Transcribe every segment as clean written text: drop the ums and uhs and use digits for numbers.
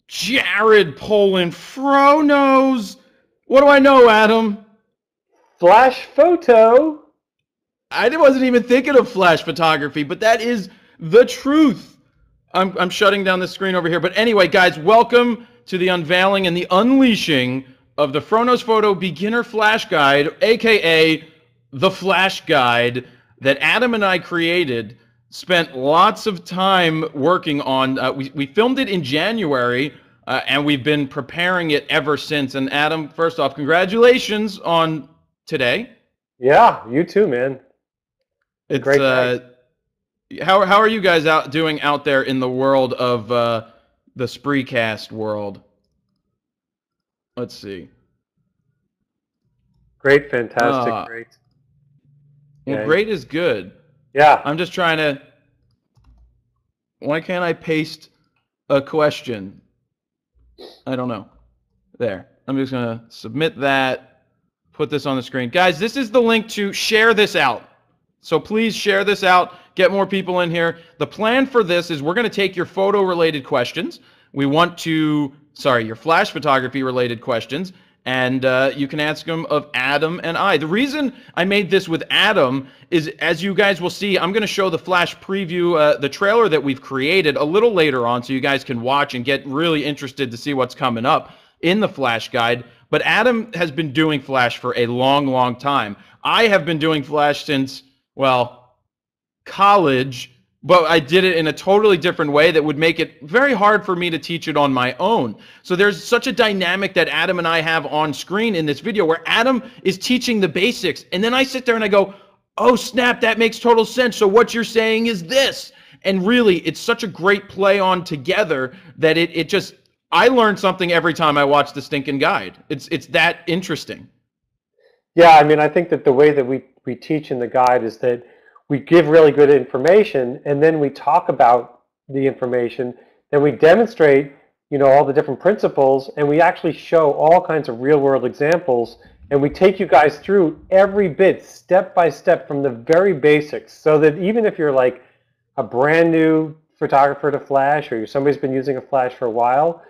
Jared Polin, Fro knows. What do I know, Adam? Flash photo. I wasn't even thinking of flash photography, but that is the truth. I'm shutting down the screen over here. But anyway, guys, welcome to the unveiling and the unleashing of the FroKnowsPhoto Beginner Flash Guide, aka the Flash Guide that Adam and I created. Spent lots of time working on. We filmed it in January, and we've been preparing it ever since. And Adam, first off, congratulations on today. Yeah, you too, man. It's great day. How are you guys doing out there in the world of the Spreecast world? Let's see. Great, fantastic, great. Well, great is good. Yeah. I'm just trying to. Why can't I paste a question? I don't know. There. I'm just gonna submit that. Put this on the screen, guys. This is the link to share this out. So please share this out. Get more people in here. The plan for this is we're going to take your photo-related questions. We want to, your flash photography-related questions, and you can ask them of Adam and I. The reason I made this with Adam is, as you guys will see, I'm going to show the flash preview, the trailer that we've created a little later on, so you guys can watch and get really interested to see what's coming up in the flash guide. But Adam has been doing flash for a long, long time. I have been doing flash since, well, college, but I did it in a totally different way that would make it very hard for me to teach it on my own. So there's such a dynamic that Adam and I have on screen in this video where Adam is teaching the basics, and then I sit there and I go, oh snap, that makes total sense. So what you're saying is this. And really, it's such a great play on together that it just, I learn something every time I watch the stinking guide. It's that interesting. Yeah, I mean, I think that the way that we teach in the guide is that we give really good information, and then we talk about the information, then we demonstrate, all the different principles, and we actually show all kinds of real-world examples, and we take you guys through every bit, step by step, from the very basics, so that even if you're like a brand new photographer to flash, or somebody's been using a flash for a while,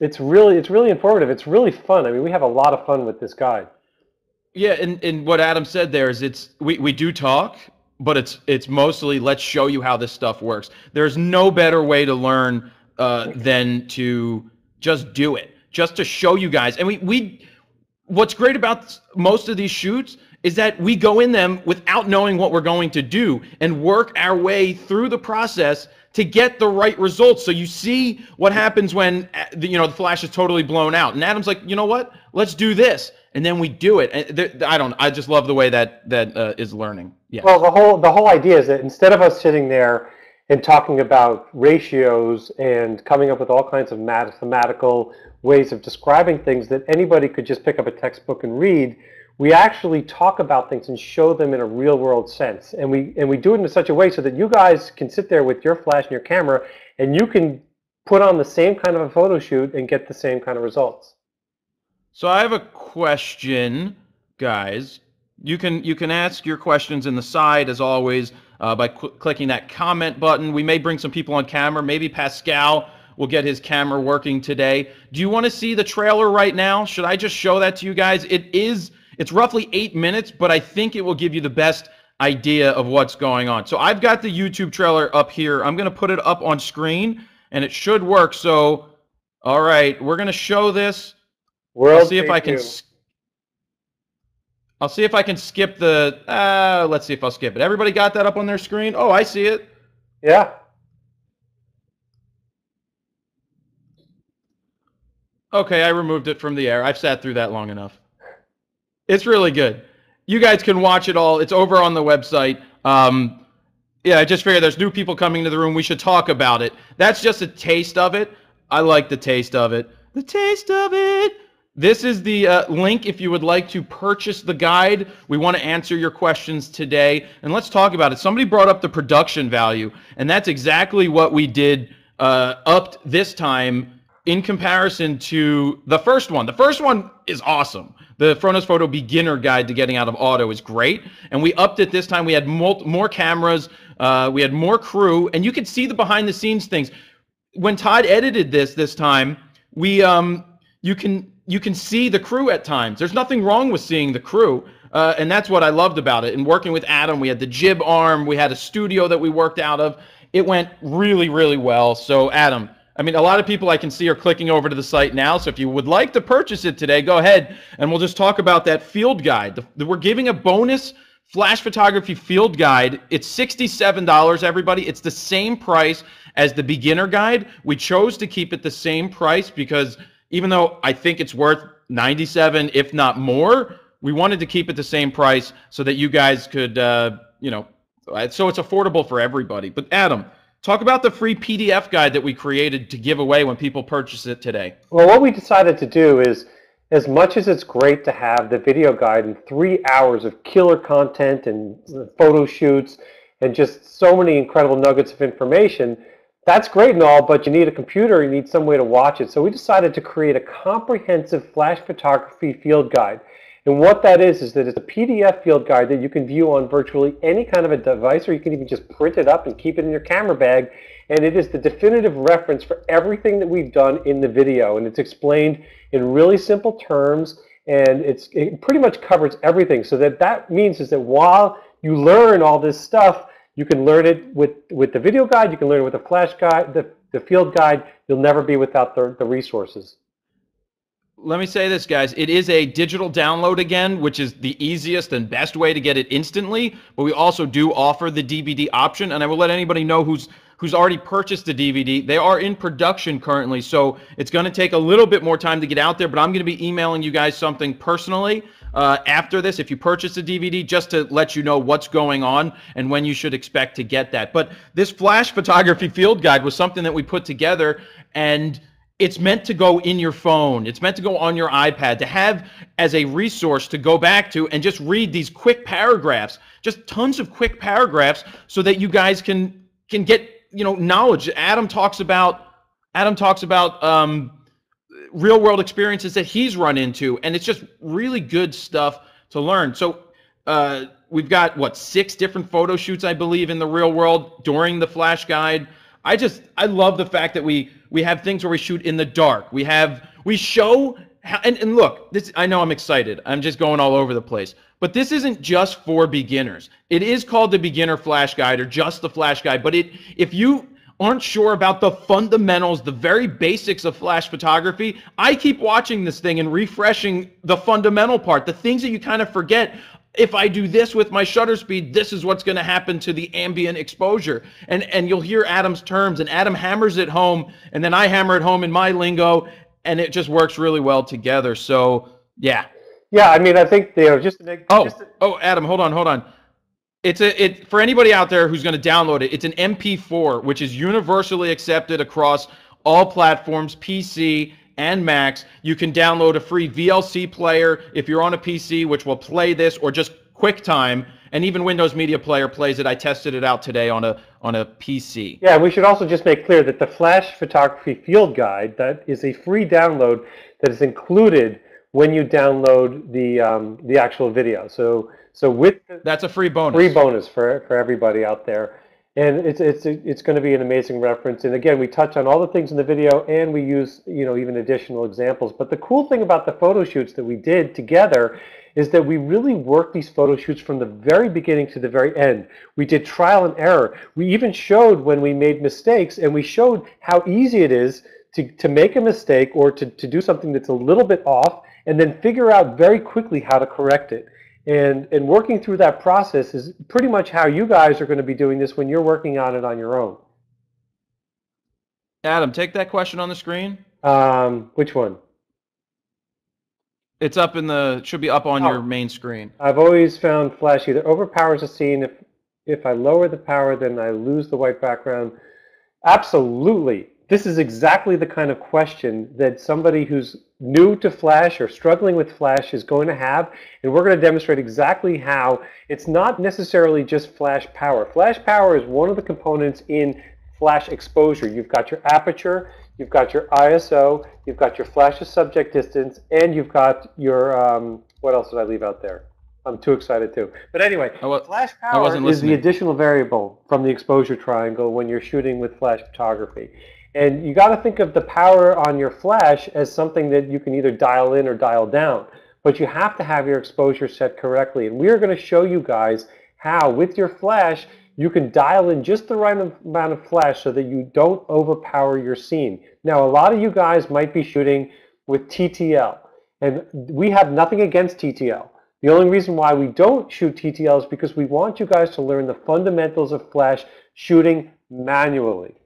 it's really informative. It's really fun. I mean, we have a lot of fun with this guide. Yeah, and what Adam said there is we do talk, but it's mostly let's show you how this stuff works. There's no better way to learn than to just do it, just to show you guys. And what's great about most of these shoots is that we go in them without knowing what we're going to do and work our way through the process to get the right results. So you see what happens when the flash is totally blown out, and Adam's like, you know what? Let's do this. And then we do it. And I just love the way that is learning. Yeah. Well, the whole idea is that instead of us sitting there and talking about ratios and coming up with all kinds of mathematical ways of describing things that anybody could just pick up a textbook and read, we actually talk about things and show them in a real world sense. And we do it in such a way so that you guys can sit there with your flash and your camera, and you can put on the same kind of a photo shoot and get the same kind of results. So I have a question, guys. You can ask your questions in the side, as always, by clicking that comment button. We may bring some people on camera. Maybe Pascal will get his camera working today. Do you want to see the trailer right now? Should I just show that to you guys? It's roughly 8 minutes, but I think it will give you the best idea of what's going on. So I've got the YouTube trailer up here. I'm going to put it up on screen, and it should work. So, all right, we're going to show this. I'll see if I can skip the, let's see if I'll skip it. Everybody got that up on their screen? Oh, I see it. Yeah. Okay, I removed it from the air. I've sat through that long enough. It's really good. You guys can watch it all. It's over on the website. Yeah, I just figured there's new people coming to the room. We should talk about it. That's just a taste of it. I like the taste of it. The taste of it. This is the link if you would like to purchase the guide. We want to answer your questions today, and let's talk about it. Somebody brought up the production value, and that's exactly what we did upped this time in comparison to the first one. The first one is awesome. The FroKnowsPhoto Beginner Guide to Getting Out of Auto is great, and we upped it this time. We had more cameras, we had more crew, and you could see the behind-the-scenes things. when Todd edited this time, we you can see the crew at times. There's nothing wrong with seeing the crew, and that's what I loved about it. And working with Adam, we had the jib arm, we had a studio that we worked out of. It went really, really well. So Adam, I mean, a lot of people I can see are clicking over to the site now. So if you would like to purchase it today, go ahead and we'll just talk about that field guide. We're giving a bonus flash photography field guide. It's $67, everybody. It's the same price as the beginner guide. We chose to keep it the same price because even though I think it's worth $97, if not more, we wanted to keep it the same price so that you guys could, you know, so it's affordable for everybody. But Adam, talk about the free PDF guide that we created to give away when people purchase it today. Well, what we decided to do is, as much as it's great to have the video guide and 3 hours of killer content and photo shoots and just so many incredible nuggets of information, that's great and all, but you need a computer, you need some way to watch it. So we decided to create a comprehensive flash photography field guide. And what that is that it's a PDF field guide that you can view on virtually any kind of a device, or you can even just print it up and keep it in your camera bag. And it is the definitive reference for everything that we've done in the video. And it's explained in really simple terms, and it pretty much covers everything. So that means is that while you learn all this stuff, you can learn it with the video guide, you can learn it with the flash guide, the field guide. You'll never be without the resources. Let me say this, guys. It is a digital download again, which is the easiest and best way to get it instantly. But we also do offer the DVD option, and I will let anybody know who's already purchased the DVD. They are in production currently, so it's going to take a little bit more time to get out there. But I'm going to be emailing you guys something personally after this, if you purchase the DVD, just to let you know what's going on and when you should expect to get that. But this flash photography field guide was something that we put together, and it's meant to go in your phone. It's meant to go on your iPad, to have as a resource to go back to and just read these quick paragraphs, just tons of quick paragraphs, so that you guys can get, you know, knowledge. Adam talks about real world experiences that he's run into, and it's just really good stuff to learn. So we've got what, 6 different photo shoots, I believe, in the real world during the flash guide. I love the fact that we have things where we shoot in the dark. We show how, and look, this, I know I'm excited. I'm just going all over the place. But this isn't just for beginners. It is called the beginner flash guide or just the flash guide. But if you aren't sure about the fundamentals, the very basics of flash photography, I keep watching this thing and refreshing the fundamental part, the things that you kind of forget. If I do this with my shutter speed, this is what's going to happen to the ambient exposure. And you'll hear Adam's terms, and Adam hammers it home, and then I hammer it home in my lingo, and it just works really well together. So, yeah. Yeah, I mean, I think, you know, just to make... Adam, hold on. It's for anybody out there who's going to download it, it's an MP4, which is universally accepted across all platforms, PC and Macs. You can download a free VLC player if you're on a PC, which will play this, or just QuickTime, and even Windows Media Player plays it. I tested it out today on a PC. Yeah, we should also just make clear that the Flash Photography Field Guide, that is a free download that is included when you download the actual video. So with that's a free bonus. Free bonus for everybody out there. And it's going to be an amazing reference. And again, we touch on all the things in the video, and we use, you know, even additional examples. But the cool thing about the photo shoots that we did together is that we really worked these photo shoots from the very beginning to the very end. We did trial and error. We even showed when we made mistakes, and we showed how easy it is to make a mistake or to do something that's a little bit off, and then figure out very quickly how to correct it. And working through that process is pretty much how you guys are going to be doing this when you're working on it on your own. Adam, take that question on the screen. Which one? It's up should be up on your main screen. I've always found Flash either overpowers a scene. If I lower the power, then I lose the white background. Absolutely. This is exactly the kind of question that somebody who's new to Flash or struggling with Flash is going to have, and we're going to demonstrate exactly how. It's not necessarily just flash power. Flash power is one of the components in flash exposure. You've got your aperture, you've got your ISO, you've got your flash to subject distance, and you've got your, what else did I leave out there? I'm too excited too. But anyway, flash power is the additional variable from the exposure triangle when you're shooting with flash photography. And you got to think of the power on your flash as something that you can either dial in or dial down. But you have to have your exposure set correctly. And we are going to show you guys how, with your flash, you can dial in just the right amount of flash so that you don't overpower your scene. Now, a lot of you guys might be shooting with TTL, and we have nothing against TTL. The only reason why we don't shoot TTL is because we want you guys to learn the fundamentals of flash shooting manually.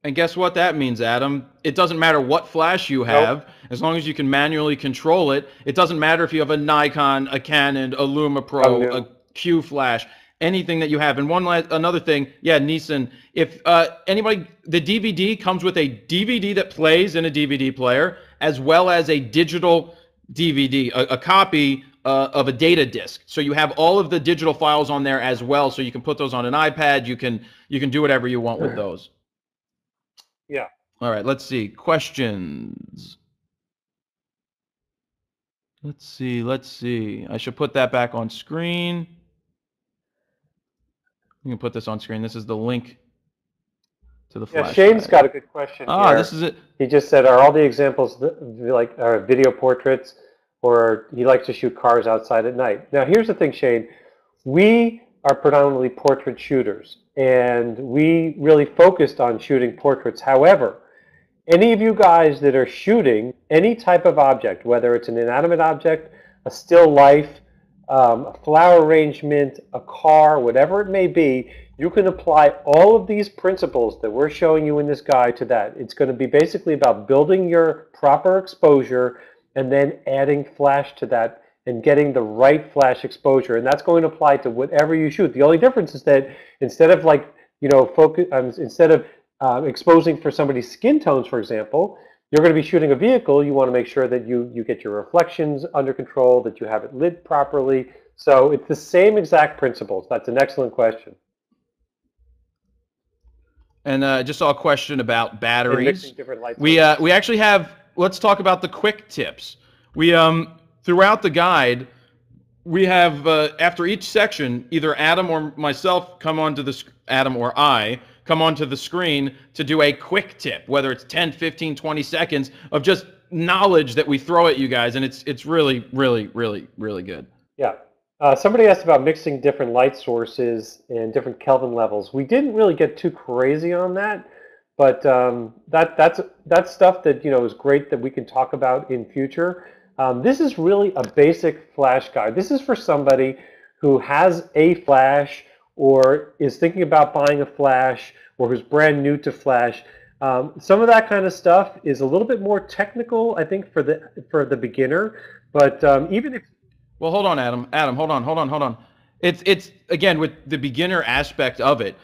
And guess what that means, Adam? It doesn't matter what flash you have, as long as you can manually control it. It doesn't matter if you have a Nikon, a Canon, a Luma Pro, a Q flash, anything that you have. And another thing, yeah, Neeson, if anybody, the DVD comes with a DVD that plays in a DVD player, as well as a digital DVD, a copy of a data disk. So you have all of the digital files on there as well, so you can put those on an iPad. You can do whatever you want with those. Yeah. All right, let's see. Questions. Let's see. I should put that back on screen. You can put this on screen. This is the link to the flash. Yeah, Shane's got a good question here. This is it. He just said, are all the examples like video portraits, or he likes to shoot cars outside at night? Now, here's the thing, Shane. We are predominantly portrait shooters, and we really focused on shooting portraits. However, any of you guys that are shooting any type of object, whether it's an inanimate object, a still life, a flower arrangement, a car, whatever it may be, you can apply all of these principles that we're showing you in this guide to that. It's going to be basically about building your proper exposure and then adding flash to that and getting the right flash exposure, and that's going to apply to whatever you shoot. The only difference is that instead of instead of exposing for somebody's skin tones, for example, you're going to be shooting a vehicle. You want to make sure that you get your reflections under control, that you have it lit properly. So it's the same exact principles. That's an excellent question. And I just saw a question about batteries. We sources. we actually have. Let's talk about the quick tips. We throughout the guide, we have after each section, either Adam or myself come onto the Adam or I come onto the screen to do a quick tip, whether it's 10, 15, 20 seconds of just knowledge that we throw at you guys, and it's really, really, really, really good. Yeah. Somebody asked about mixing different light sources and different Kelvin levels. We didn't really get too crazy on that, but that's stuff that is great that we can talk about in future. This is really a basic flash guide. This is for somebody who has a flash or is thinking about buying a flash or who's brand new to flash. Some of that kind of stuff is a little bit more technical, I think, for the beginner. But even if well, hold on, Adam. Adam, hold on. It's again with the beginner aspect of it.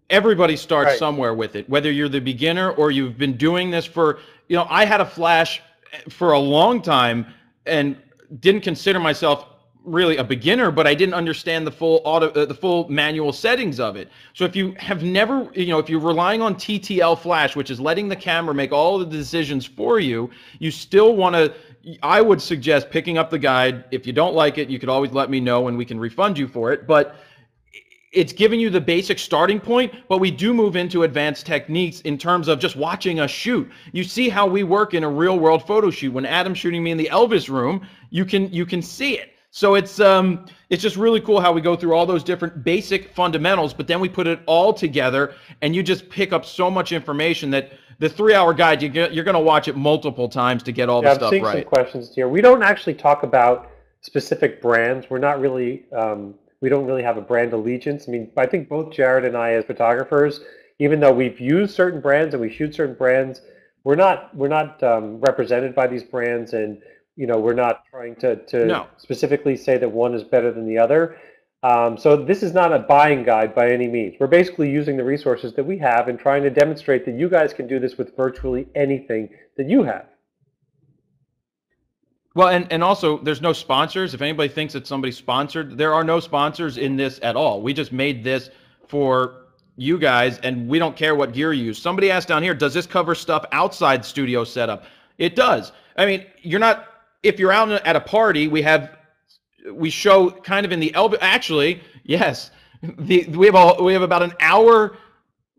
Everybody starts somewhere with it, whether you're the beginner or you've been doing this for. I had a flash for a long time and didn't consider myself really a beginner, but I didn't understand the full manual settings of it. So if you have never, if you're relying on TTL flash, which is letting the camera make all the decisions for you, you still want to, I would suggest picking up the guide. If you don't like it, you could always let me know and we can refund you for it. But it's giving you the basic starting point, but we do move into advanced techniques in terms of just watching us shoot. You see how we work in a real world photo shoot. When Adam's shooting me in the Elvis room, you can see it. So it's just really cool how we go through all those different basic fundamentals, but then we put it all together and you just pick up so much information that the 3-hour guide, you're going to watch it multiple times to get all the stuff right. I'm seeing some questions here. We don't actually talk about specific brands. We're not really we don't really have a brand allegiance. I mean, I think both Jared and I as photographers, even though we've used certain brands and we shoot certain brands, we're not represented by these brands, and we're not trying to specifically say that one is better than the other. So this is not a buying guide by any means. We're basically using the resources that we have and trying to demonstrate that you guys can do this with virtually anything that you have. Well, and also, there's no sponsors. If anybody thinks that somebody's sponsored, there are no sponsors in this at all. We just made this for you guys, and we don't care what gear you use. Somebody asked down here, does this cover stuff outside studio setup? It does. I mean, if you're out at a party, we show kind of in the actually, yes, we have about an hour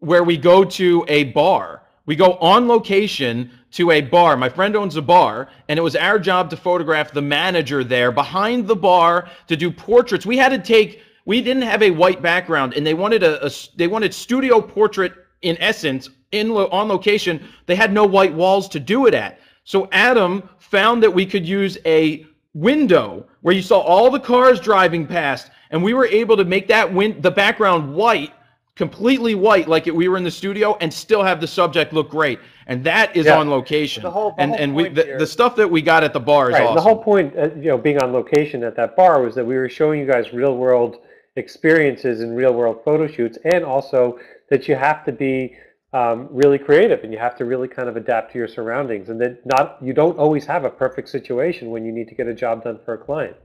where we go to a bar. We go on location to a bar. My friend owns a bar, and it was our job to photograph the manager there behind the bar to do portraits. We didn't have a white background, and they wanted studio portrait in essence on location. They had no white walls to do it at. So Adam found that we could use a window where you saw all the cars driving past, and we were able to make the background white, completely white, like we were in the studio, and still have the subject look great. And that is on location. The stuff that we got at the bar is awesome. The whole point, being on location at that bar was that we were showing you guys real world experiences and real world photo shoots, and also that you have to be really creative, and you have to really kind of adapt to your surroundings, and that you don't always have a perfect situation when you need to get a job done for a client.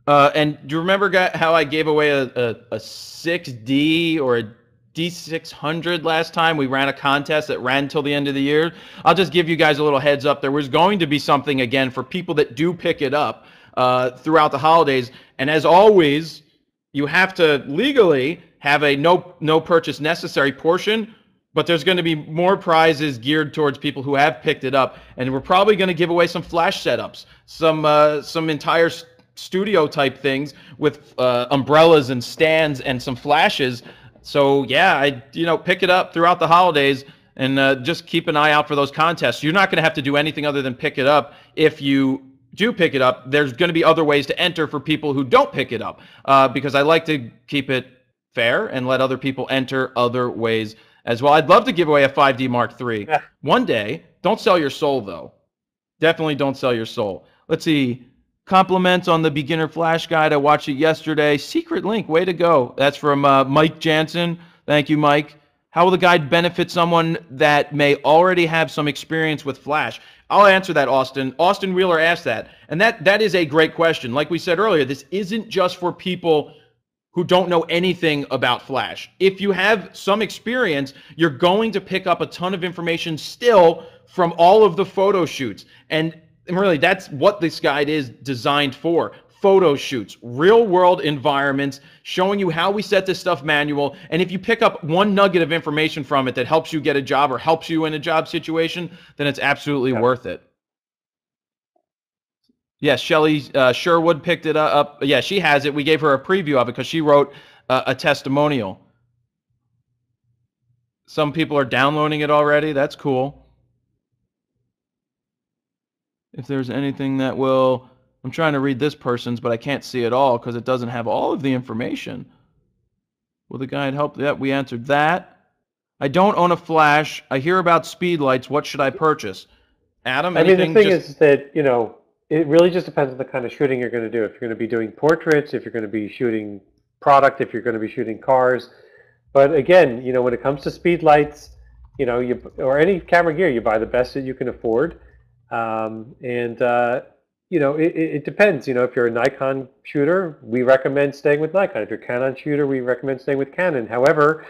And do you remember how I gave away a 6D or a D600 last time? We ran a contest that ran till the end of the year. I'll just give you guys a little heads up. There was going to be something again for people that do pick it up throughout the holidays. And as always, you have to legally have a no purchase necessary portion, but there's going to be more prizes geared towards people who have picked it up. And we're probably going to give away some flash setups, some entire studio type things with umbrellas and stands and some flashes. So yeah, pick it up throughout the holidays, and just keep an eye out for those contests. You're not going to have to do anything other than pick it up. If you do pick it up, there's going to be other ways to enter for people who don't pick it up, because I like to keep it fair and let other people enter other ways as well. I'd love to give away a 5D Mark III one day. Don't sell your soul, though. Definitely don't sell your soul. Let's see. Compliments on the beginner flash guide. I watched it yesterday. Secret link. Way to go. That's from Mike Jansen. Thank you, Mike. How will the guide benefit someone that may already have some experience with flash? I'll answer that, Austin. Austin Wheeler asked that. And that is a great question. Like we said earlier, this isn't just for people who don't know anything about flash. If you have some experience, you're going to pick up a ton of information still from all of the photo shoots. And really, that's what this guide is designed for. Photo shoots, real world environments, showing you how we set this stuff manual. And if you pick up one nugget of information from it that helps you get a job or helps you in a job situation, then it's absolutely worth it. Yes, Shelly Sherwood picked it up. Yeah, she has it. We gave her a preview of it because she wrote a testimonial. Some people are downloading it already. That's cool. If there's anything that will... I'm trying to read this person's, but I can't see it all because it doesn't have all of the information. Will the guide help? Yeah, we answered that. I don't own a flash. I hear about speed lights. What should I purchase? Adam, anything? I mean, the thing is that, it really just depends on the kind of shooting you're going to do. If you're going to be doing portraits, if you're going to be shooting product, if you're going to be shooting cars. But again, when it comes to speed lights, or any camera gear, you buy the best that you can afford. It depends. If you're a Nikon shooter, we recommend staying with Nikon. If you're a Canon shooter, we recommend staying with Canon. However,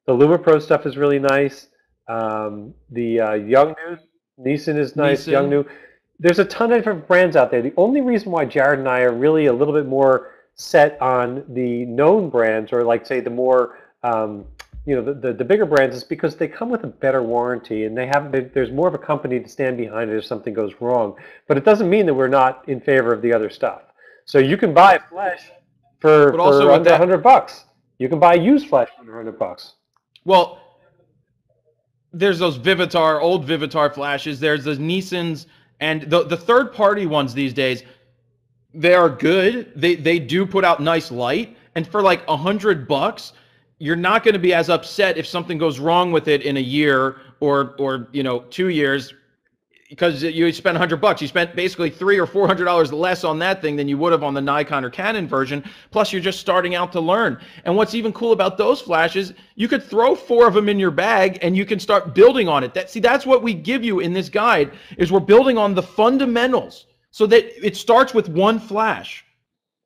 the LumaPro stuff is really nice. The Yongnuo, Nissan is nice. Yongnuo. There's a ton of different brands out there. The only reason why Jared and I are really a little bit more set on the known brands, or like say the more the bigger brands, is because they come with a better warranty, and there's more of a company to stand behind it if something goes wrong. But it doesn't mean that we're not in favor of the other stuff. So you can buy a flash for under $100. You can buy a used flash for under $100. Well, there's those Vivitar, old Vivitar flashes. There's the Nissans, and the third-party ones these days. They are good. They do put out nice light, and for like $100. You're not going to be as upset if something goes wrong with it in a year or 2 years, because you spent $100. You spent basically $300 or $400 less on that thing than you would have on the Nikon or Canon version. Plus, you're just starting out to learn. And what's even cool about those flashes, you could throw 4 of them in your bag and you can start building on it. That's what we give you in this guide, is we're building on the fundamentals so that it starts with one flash.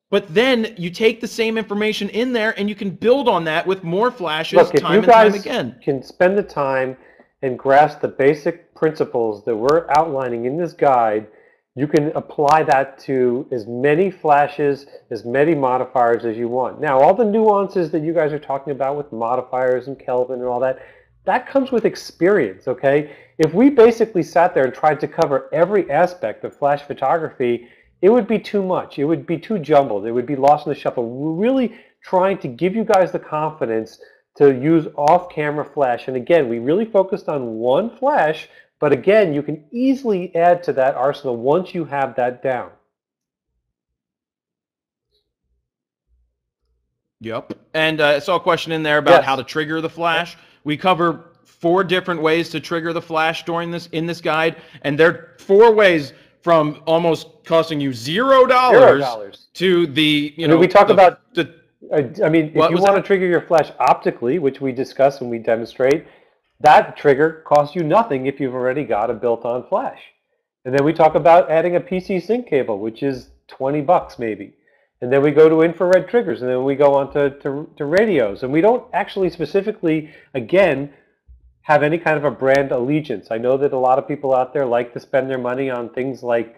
But then you take the same information in there and you can build on that with more flashes time and time again. If you guys can spend the time and grasp the basic principles that we're outlining in this guide, you can apply that to as many flashes, as many modifiers as you want. Now, all the nuances that you guys are talking about with modifiers and Kelvin and all that, that comes with experience, okay? If we basically sat there and tried to cover every aspect of flash photography, it would be too much. It would be too jumbled. It would be lost in the shuffle. We're really trying to give you guys the confidence to use off-camera flash. And again, we really focused on one flash, but again, you can easily add to that arsenal once you have that down. Yep. And I saw a question in there about Yes. how to trigger the flash. We cover 4 different ways to trigger the flash in this guide, and there are 4 ways from almost costing you $0 to the, you know, we talk about the, I mean, if you want to trigger your flash optically, which we discuss and we demonstrate, that trigger costs you nothing if you've already got a built-on flash. And then we talk about adding a PC sync cable, which is 20 bucks maybe. And then we go to infrared triggers, and then we go on to radios. And we don't actually specifically, again, have any kind of a brand allegiance. I know that a lot of people out there like to spend their money on things like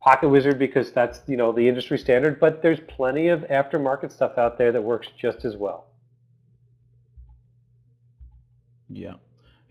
Pocket Wizard because that's, you know, the industry standard, but there's plenty of aftermarket stuff out there that works just as well. Yeah.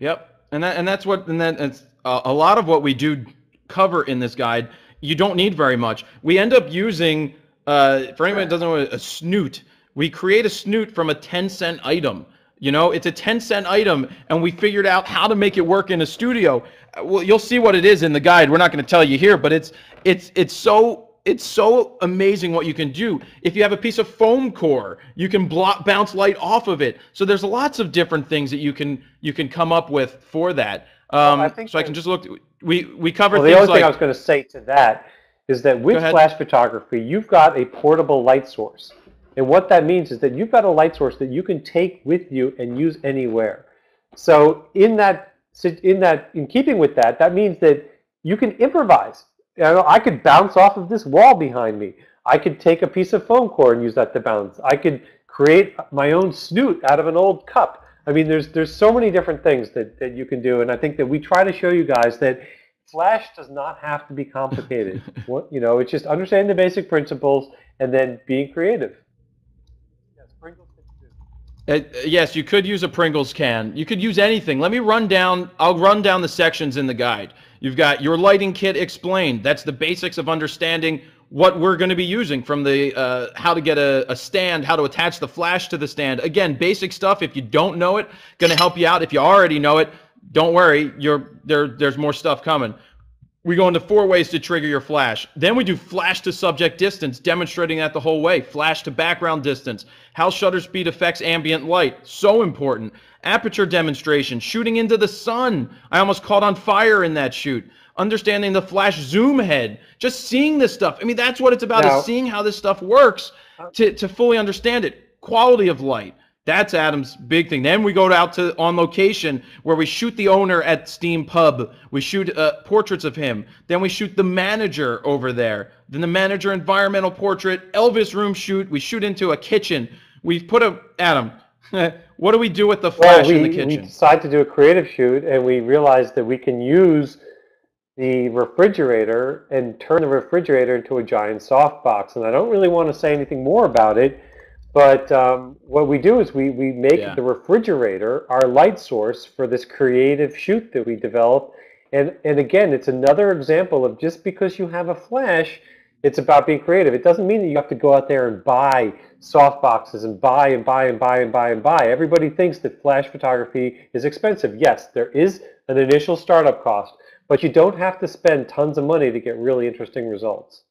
Yep. And that's what, and then it's a lot of what we do cover in this guide. You don't need very much. We end up using, for anyone that doesn't know, a snoot. We create a snoot from a 10-cent item. You know, it's a 10-cent item, and we figured out how to make it work in a studio. Well, you'll see what it is in the guide. We're not going to tell you here, but it's so amazing what you can do. If you have a piece of foam core, you can bounce light off of it. So there's lots of different things that you can come up with for that. I can just look. We covered. Well, the only thing I was going to say to that is that with flash photography, you've got a portable light source. And what that means is that you've got a light source that you can take with you and use anywhere. So in keeping with that, that means that you can improvise. You know, I could bounce off of this wall behind me. I could take a piece of foam core and use that to bounce. I could create my own snoot out of an old cup. I mean, there's so many different things that you can do, and I think that we try to show you guys that flash does not have to be complicated. You know, it's just understanding the basic principles and then being creative. Yes, you could use a Pringles can. You could use anything. Let me run down. I'll run down the sections in the guide. You've got your lighting kit explained. That's the basics of understanding what we're going to be using, from the how to get a stand, how to attach the flash to the stand. Again, basic stuff. If you don't know it, going to help you out. If you already know it, don't worry. There's more stuff coming. We go into 4 ways to trigger your flash. Then we do flash to subject distance, demonstrating that the whole way. Flash to background distance. How shutter speed affects ambient light. So important. Aperture demonstration. Shooting into the sun. I almost caught on fire in that shoot. Understanding the flash zoom head. Just seeing this stuff. I mean, that's what it's about, is seeing how this stuff works to fully understand it. Quality of light. That's Adam's big thing. Then we go out to on location, where we shoot the owner at Steam Pub. We shoot portraits of him. Then we shoot the manager over there. Then the manager environmental portrait, Elvis room shoot. We shoot into a kitchen. We've put Adam, what do we do with the flash in the kitchen? We decide to do a creative shoot, and we realize that we can use the refrigerator and turn the refrigerator into a giant softbox. And I don't really want to say anything more about it. But what we do is we make the refrigerator our light source for this creative shoot that we develop. And again, it's another example of, just because you have a flash, it's about being creative. It doesn't mean that you have to go out there and buy softboxes and buy and buy and buy and buy and buy. Everybody thinks that flash photography is expensive. Yes, there is an initial startup cost, but you don't have to spend tons of money to get really interesting results.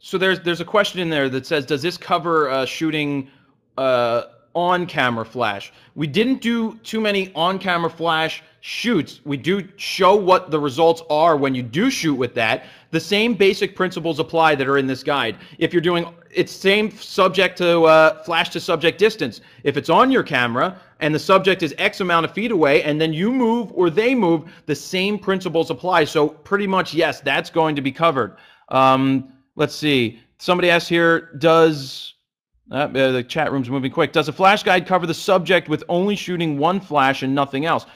So there's a question in there that says, does this cover shooting on-camera flash? We didn't do too many on-camera flash shoots. We do show what the results are when you do shoot with that. The same basic principles apply that are in this guide. If you're doing, it's same subject to flash to subject distance. If it's on your camera and the subject is X amount of feet away, and then you move or they move, the same principles apply. So pretty much, yes, that's going to be covered. Let's see. Somebody asked here, does, the chat room's moving quick, does a flash guide cover the subject with only shooting one flash and nothing else?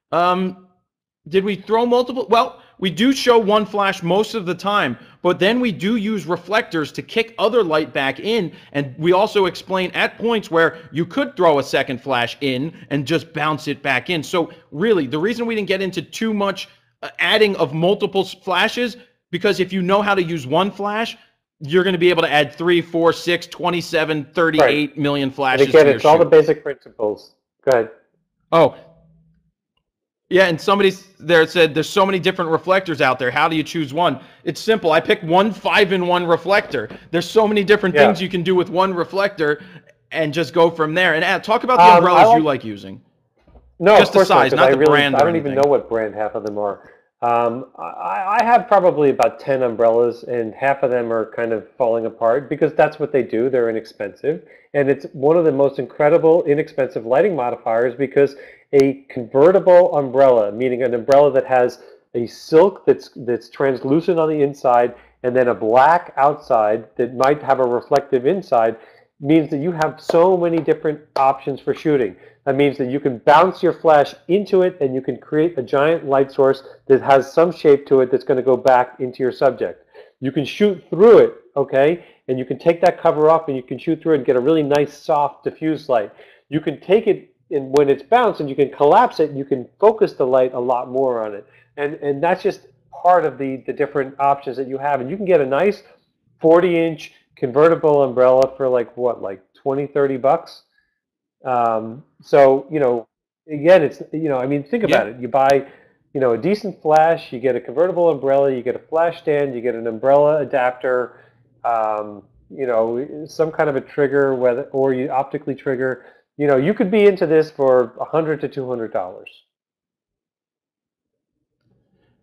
Did we throw multiple? Well, we do show one flash most of the time, but then we do use reflectors to kick other light back in, and we also explain at points where you could throw a second flash in and just bounce it back in. So really, the reason we didn't get into too much adding of multiple flashes, because if you know how to use one flash, you're going to be able to add 3, 4, 6, 27, 38 million flashes. And again, it's all the basic principles. Go ahead. Oh, yeah, and somebody there said there's so many different reflectors out there. How do you choose one? It's simple. I pick one 5-in-1 reflector. There's so many different things you can do with one reflector, and just go from there. And talk about the umbrellas you like using. No, just the size, not the brand. I don't even know what brand half of them are. I have probably about 10 umbrellas, and half of them are kind of falling apart because that's what they do. They're inexpensive, and it's one of the most incredible, inexpensive lighting modifiers because a convertible umbrella, meaning an umbrella that has a silk that's translucent on the inside and then a black outside that might have a reflective inside, means that you have so many different options for shooting. That means that you can bounce your flash into it and you can create a giant light source that has some shape to it that's going to go back into your subject. You can shoot through it, okay? And you can take that cover off and you can shoot through it and get a really nice, soft, diffuse light. You can take it and when it's bounced and you can collapse it, you can focus the light a lot more on it. And that's just part of the different options that you have. And you can get a nice 40-inch convertible umbrella for like what, like 20, 30 bucks? So, you know, again, it's, you know, I mean, think about it. You buy, you know, a decent flash, you get a convertible umbrella, you get a flash stand, you get an umbrella adapter, you know, some kind of a trigger, whether, or you optically trigger. You know, you could be into this for $100 to $200.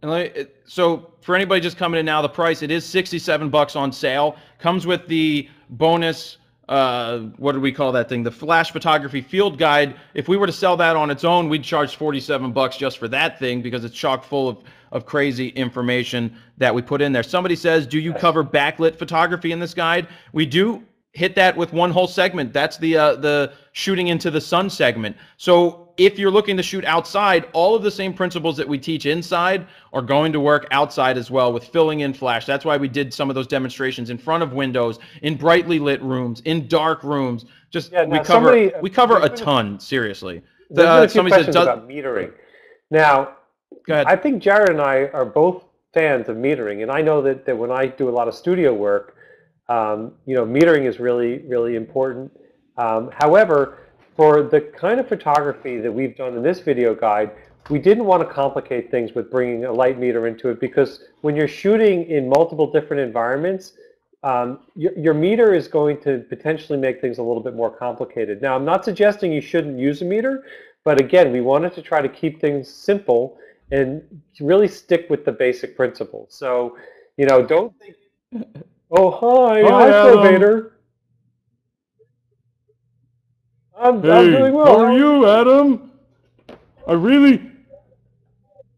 And so for anybody just coming in now, the price, it is $67 on sale. Comes with the bonus, what do we call that thing? The Flash Photography Field Guide. If we were to sell that on its own, we'd charge $47 just for that thing because it's chock full of crazy information that we put in there. Somebody says, do you cover backlit photography in this guide? We do hit that with one whole segment. That's the shooting into the sun segment. So if you're looking to shoot outside, all of the same principles that we teach inside are going to work outside as well with filling in flash. That's why we did some of those demonstrations in front of windows, in brightly lit rooms, in dark rooms. Just we cover a ton, seriously. There's a few questions about metering. Now, go ahead. I think Jared and I are both fans of metering, and I know that when I do a lot of studio work, you know, metering is really, really important. However, for the kind of photography that we've done in this video guide, we didn't want to complicate things with bringing a light meter into it because when you're shooting in multiple different environments, your meter is going to potentially make things a little bit more complicated. Now, I'm not suggesting you shouldn't use a meter, but again, we wanted to try to keep things simple and really stick with the basic principles. So, you know, don't think... Oh, hi FroVader. I'm doing well. How are you, Adam?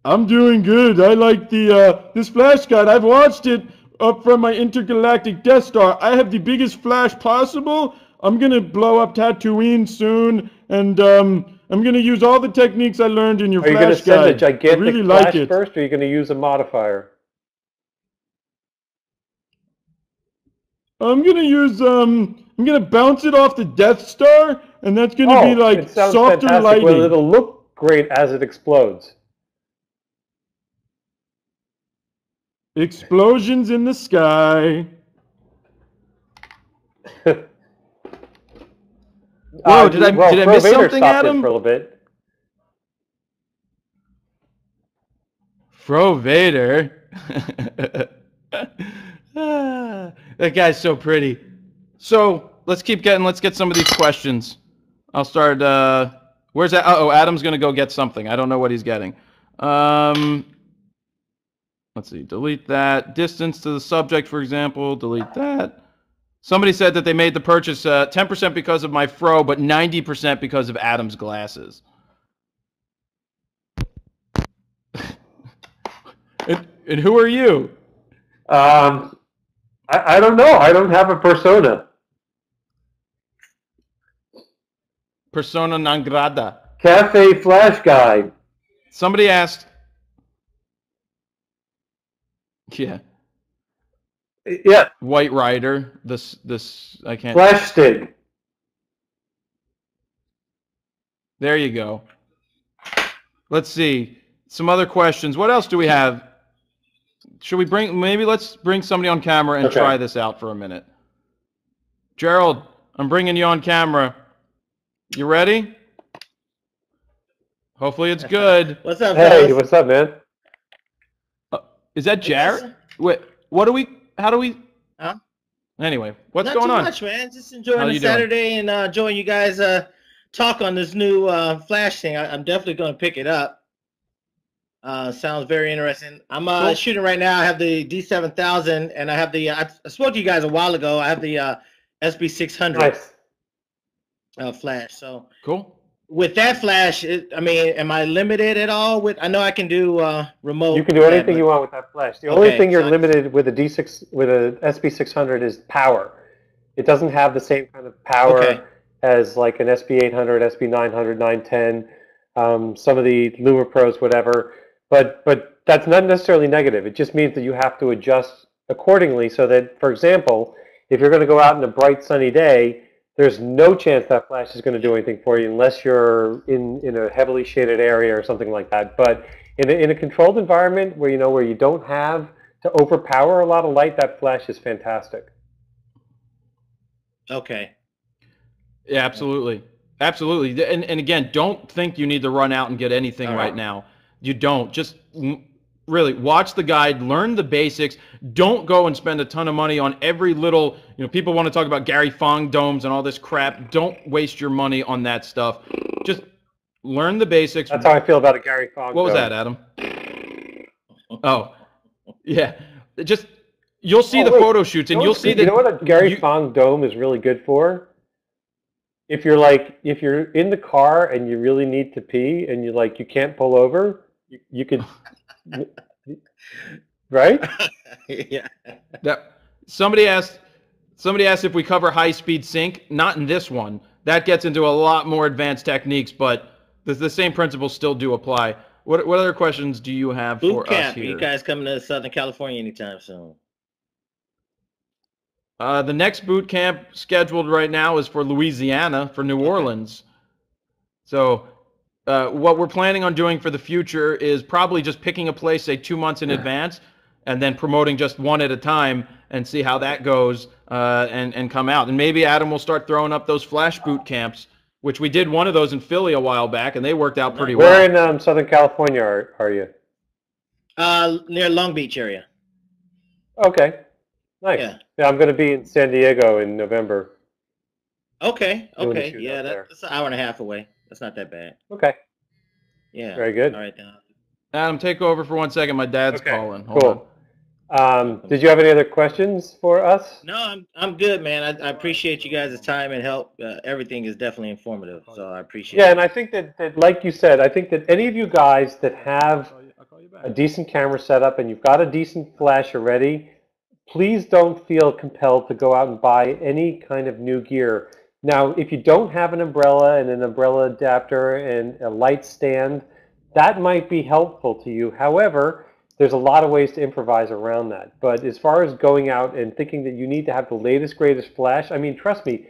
I'm doing good. I like this flash guide. I've watched it up from my intergalactic Death Star. I have the biggest flash possible. I'm gonna blow up Tatooine soon, and I'm gonna use all the techniques I learned in your flash guide. Are you gonna send a gigantic flash first, or are you gonna use a modifier? I'm gonna bounce it off the Death Star, and that's gonna be like softer lighting. Well, it'll look great as it explodes. Explosions in the sky. Whoa, did I miss something, Adam? For a little bit. FroVader. That guy's so pretty. So let's get some of these questions. I'll start. Where's that? Oh, Adam's gonna go get something. I don't know what he's getting. Let's see. Delete that. Distance to the subject, for example. Delete that. Somebody said that they made the purchase 10% because of my fro, but 90% because of Adam's glasses. And who are you? I don't know. I don't have a persona. Persona non grata. Cafe Flash Guide. Somebody asked, Yeah. Yeah. White Rider. This I can't. Flash Stig. There you go. Let's see. Some other questions. What else do we have? Should we let's bring somebody on camera and try this out for a minute. Gerald, I'm bringing you on camera. You ready? Hopefully it's good. What's up, Hey, fellas? what's up, man? Is that Jared? Wait, how do we? Huh? Anyway, what's Not going too on? much, man. Just enjoying How the you doing? Saturday and enjoying you guys talk on this new Flash thing. I'm definitely going to pick it up. Sounds very interesting. I'm Cool. shooting right now. I have the D7000, and I have the. I spoke to you guys a while ago. I have the SB600 Nice. Flash. So Cool. with that Flash, I mean, am I limited at all? With I know I can do remote. You can do anything you want with that flash. The only thing you're limited with a D6 with a SB600 is power. It doesn't have the same kind of power as like an SB800, SB900, 910, some of the Luma Pros, whatever. But that's not necessarily negative. It just means that you have to adjust accordingly so that, for example, if you're going to go out on a bright sunny day, there's no chance that flash is going to do anything for you unless you're in a heavily shaded area or something like that. But in a controlled environment where where you don't have to overpower a lot of light, that flash is fantastic. Okay. Yeah, absolutely. Absolutely. And again, don't think you need to run out and get anything right now. You don't. Just really watch the guide, learn the basics. Don't go and spend a ton of money on every little, people want to talk about Gary Fong domes and all this crap. Don't waste your money on that stuff. Just learn the basics. That's how I feel about a Gary Fong What was dome. that, Adam? Oh, yeah. Just, you'll see the photo shoots and you'll see that. You know what a Gary Fong dome is really good for? If you're in the car and you really need to pee and you can't pull over, you could, right? Yeah. Somebody asked if we cover high-speed sync. Not in this one. That gets into a lot more advanced techniques, but the same principles still do apply. What other questions do you have for us here? Are you guys coming to Southern California anytime soon? The next boot camp scheduled right now is for Louisiana, for New Orleans. So what we're planning on doing for the future is probably just picking a place, say 2 months in advance, and then promoting just one at a time and see how that goes and come out. And maybe Adam will start throwing up those flash boot camps, which we did one of those in Philly a while back, and they worked out pretty well. Where in Southern California are you? Near Long Beach area. Okay. Nice. Yeah, I'm going to be in San Diego in November. Okay. Yeah, that's an hour and a half away. That's not that bad. Okay. Yeah. Very good. All right, Adam, take over for 1 second. My dad's calling. Cool. Did you have any other questions for us? No, I'm good, man. I appreciate you guys' time and help. Everything is definitely informative, so I appreciate it. Yeah, and I think that, like you said, I think that any of you guys that have a decent camera setup and you've got a decent flash already, please don't feel compelled to go out and buy any kind of new gear. Now, if you don't have an umbrella and an umbrella adapter and a light stand, that might be helpful to you. However, there's a lot of ways to improvise around that. But as far as going out and thinking that you need to have the latest, greatest flash, I mean, trust me,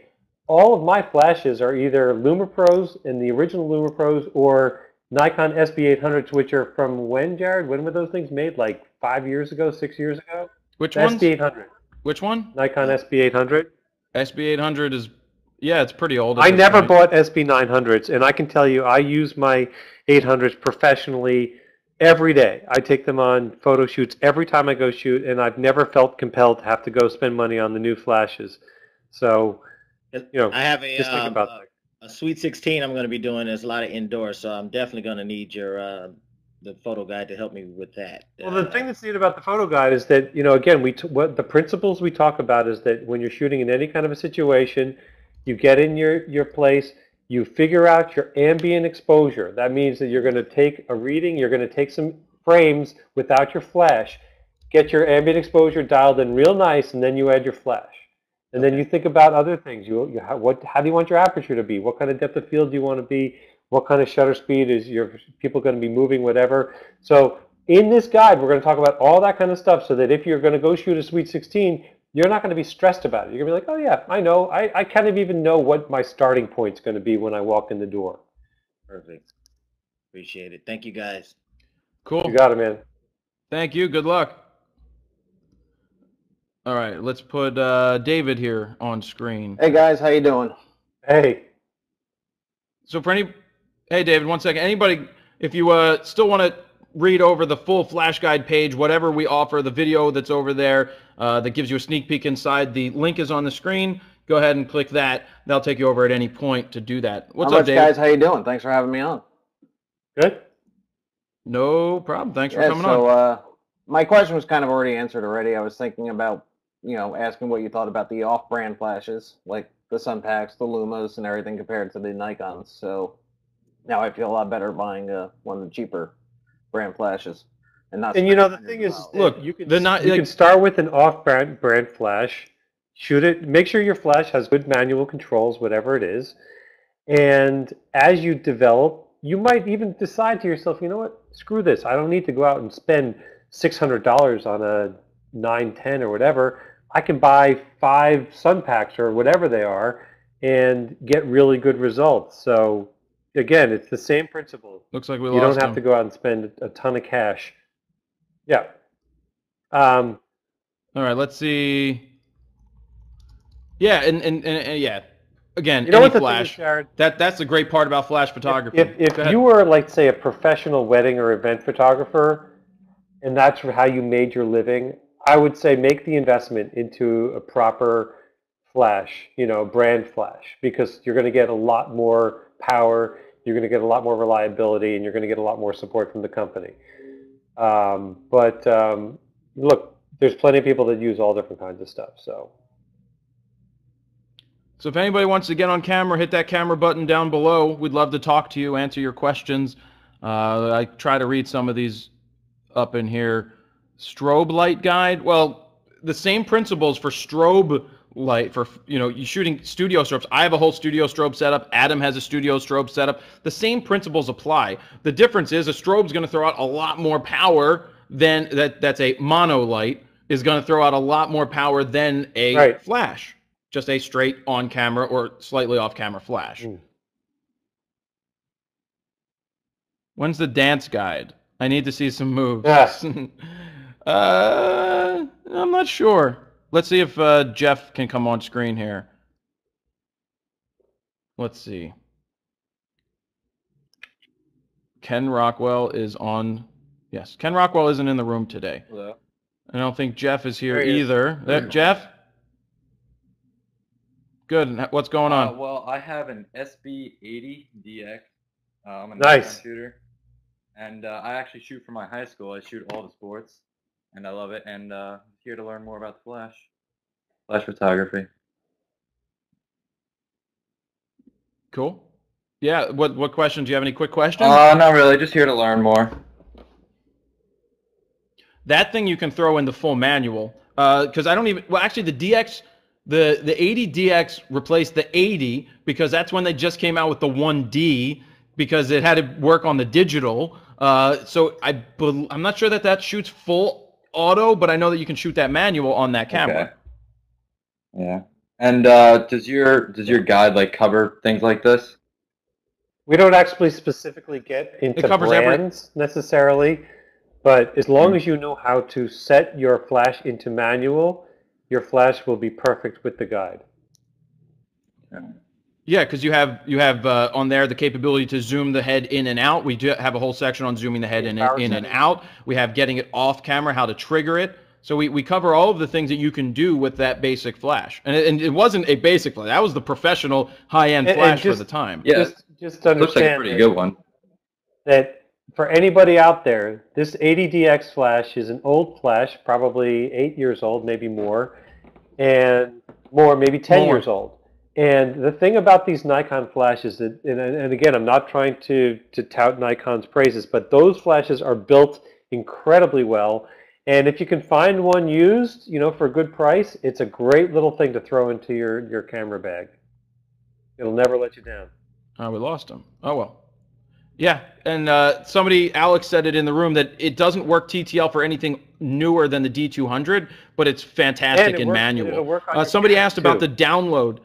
all of my flashes are either Luma Pros and the original Luma Pros or Nikon SB800s, which are from when, Jared? When were those things made? Like 5 years ago, 6 years ago? Which one? SB800. Which one? Nikon SB800. SB800 is, yeah, it's pretty old. I never bought SB900s, and I can tell you I use my 800s professionally every day. I take them on photo shoots every time I go shoot, and I've never felt compelled to have to go spend money on the new flashes. So, I have just think about that. A Sweet 16 I'm going to be doing. There's a lot of indoors, so I'm definitely going to need your the photo guide to help me with that. Well, the thing that's neat about the photo guide is that, again, what the principles we talk about is that when you're shooting in any kind of a situation, you get in your place, you figure out your ambient exposure. That means that you're going to take a reading, you're going to take some frames without your flash, get your ambient exposure dialed in real nice, and then you add your flash. And then you think about other things. How do you want your aperture to be? What kind of depth of field do you want to be? What kind of shutter speed is your people going to be moving, whatever. So in this guide, we're going to talk about all that kind of stuff so that if you're going to go shoot a Sweet 16, you're not going to be stressed about it. You're going to be like, oh yeah, I know. I kind of even know what my starting point's going to be when I walk in the door. Perfect. Appreciate it. Thank you, guys. Cool. You got it, man. Thank you. Good luck. All right, let's put David here on screen. Hey guys, how you doing? Hey. So for any, hey David, 1 second. Anybody, if you still want to read over the full flash guide page, whatever we offer, the video that's over there that gives you a sneak peek inside, the link is on the screen. Go ahead and click that. That'll take you over at any point to do that. What's up, David? Guys? How you doing? Thanks for having me on. Good. No problem. Thanks for coming on. So my question was kind of already answered already. I was thinking about, asking what you thought about the off-brand flashes, like the Sunpacks, the Lumas, and everything compared to the Nikons. So now I feel a lot better buying one of the cheaper brand flashes, and not. And the thing is, look, you can start with an off-brand flash, shoot it, make sure your flash has good manual controls, whatever it is, and as you develop, you might even decide to yourself, you know what, screw this, I don't need to go out and spend $600 on a 910 or whatever. I can buy 5 Sunpacks or whatever they are and get really good results. So again, it's the same principle. Looks like we You lost don't have him. to go out and spend a ton of cash. Yeah. All right, let's see. Yeah, and yeah. Again, any what the flash. thing is, Jared? That's the great part about flash photography. If you were, like, say, a professional wedding or event photographer, and that's how you made your living, I would say make the investment into a proper flash, brand flash, because you're going to get a lot more power, you're going to get a lot more reliability, and you're going to get a lot more support from the company. Look, there's plenty of people that use all different kinds of stuff. So if anybody wants to get on camera, hit that camera button down below. We'd love to talk to you, answer your questions. I try to read some of these up in here. Strobe light guide. Well, the same principles for strobe light, for you shooting studio strobes. I have a whole studio strobe setup. Adam has a studio strobe setup. The same principles apply. The difference is a strobe's going to throw out a lot more power than that's a mono light is going to throw out a lot more power than a flash. Just a straight on camera or slightly off camera flash. When's the dance guide? I need to see some moves. Yes. I'm not sure. Let's see if Jeff can come on screen here. Let's see. Ken Rockwell is on. Yes, Ken Rockwell isn't in the room today. Hello. I don't think Jeff is here either. Jeff? Good. What's going on? Well, I have an SB80DX. I'm a Nice. Nikon shooter. And I actually shoot for my high school. I shoot all the sports. And I love it. And here to learn more about the flash photography. Cool. Yeah. What questions? Do you have any quick questions? Not really. Just here to learn more. That thing you can throw in the full manual. Because I don't even. Well, actually, the DX. The 80DX replaced the 80 because that's when they just came out with the 1D because it had to work on the digital. So I'm not sure that shoots full auto, but I know that you can shoot that manual on that camera. Okay. Yeah. And does your guide cover things like this? We don't actually specifically get into brands necessarily, but as long as you know how to set your flash into manual, your flash will be perfect with the guide. Yeah, because you have on there the capability to zoom the head in and out. We do have a whole section on zooming the head in and out. We have getting it off camera, how to trigger it. So we cover all of the things that you can do with that basic flash. And it wasn't a basic flash. That was the professional high-end flash for the time. Yeah, just understand looks like a pretty good one. That for anybody out there, this 80DX flash is an old flash, probably 8 years old, maybe more, and maybe 10 years old. And the thing about these Nikon flashes, and again, I'm not trying to tout Nikon's praises, but those flashes are built incredibly well. And if you can find one used, for a good price, it's a great little thing to throw into your camera bag. It'll never let you down. Oh, we lost him. Oh, well. Yeah, and Alex said it in the room that it doesn't work TTL for anything newer than the D200, but it's fantastic And in manual. it'll work on your Somebody camera, asked about too. the download.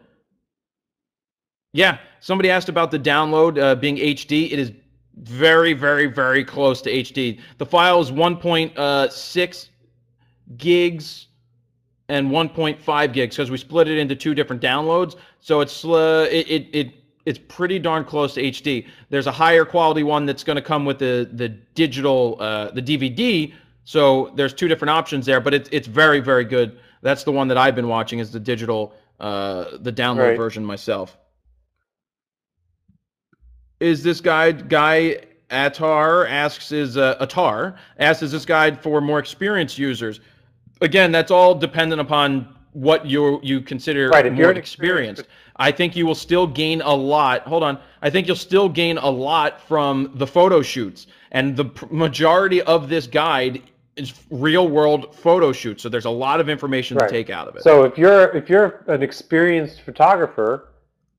Yeah, somebody asked about the download being HD. It is very, very, very close to HD. The file is 1.6 gigs and 1.5 gigs because we split it into two different downloads. So it's pretty darn close to HD. There's a higher quality one that's going to come with the digital the DVD. So there's two different options there, but it's very, very good. That's the one that I've been watching is the digital the download Right. version myself. Is this guide Atar asks is this guide for more experienced users? Again, that's all dependent upon what you consider Right, if more you're an experienced. I think you will still gain a lot. Hold on. I think you'll still gain a lot from the photo shoots, and the majority of this guide is real world photo shoots. So there's a lot of information to take out of it. So if you're an experienced photographer,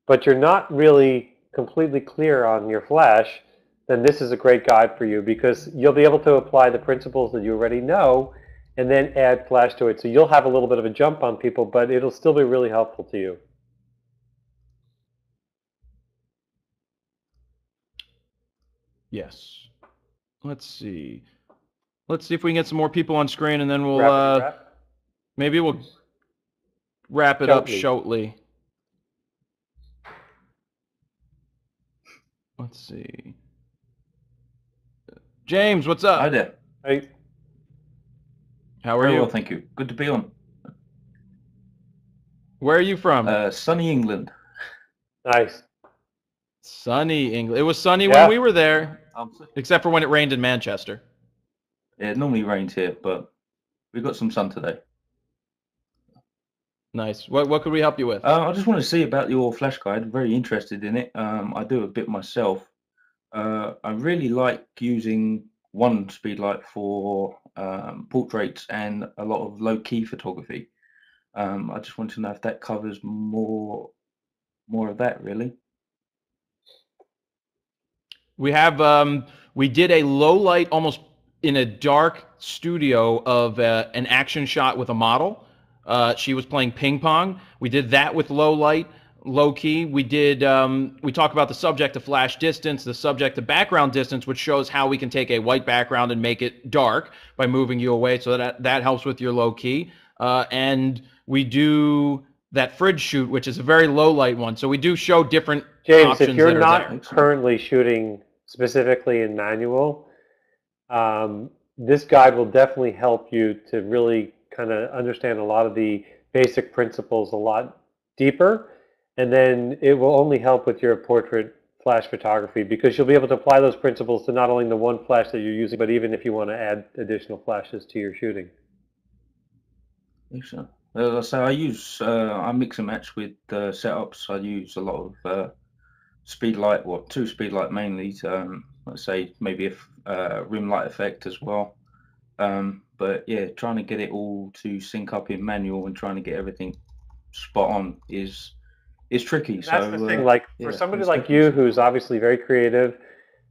but you're not really completely clear on your flash, then this is a great guide for you because you'll be able to apply the principles that you already know and then add flash to it. So you'll have a little bit of a jump on people, but it'll still be really helpful to you. Yes. Let's see. Let's see if we can get some more people on screen, and then we'll maybe we'll wrap it up shortly. Let's see. James, what's up? Hi there. Hey. How are Very you? well, thank you. Good to be on. Where are you from? Sunny England. Nice. Sunny England. It was sunny when we were there, except for when it rained in Manchester. It normally rains here, but we got some sun today. Nice. What could we help you with? I just want to see about your flash guide. Very interested in it. I do a bit myself. I really like using one speed light for portraits and a lot of low-key photography. I just want to know if that covers more of that, really. We have we did a low light almost in a dark studio of an action shot with a model. She was playing ping pong. We did that with low light, low key. We did we talk about the subject to flash distance, the subject to background distance, which shows how we can take a white background and make it dark by moving you away. So that helps with your low key. And we do that fridge shoot, which is a very low light one. So we do show different James, options if you're that not there. currently shooting specifically in manual, this guide will definitely help you to really kind of understand a lot of the basic principles a lot deeper, and then it will only help with your portrait flash photography because you'll be able to apply those principles to not only the one flash that you're using, but even if you want to add additional flashes to your shooting. So I use I mix and match with setups. I use a lot of speed light, two speed light mainly. Let's say maybe a rim light effect as well. But yeah, trying to get it all to sync up in manual and trying to get everything spot on is tricky. And that's so the thing. Like for somebody like you, who's obviously very creative,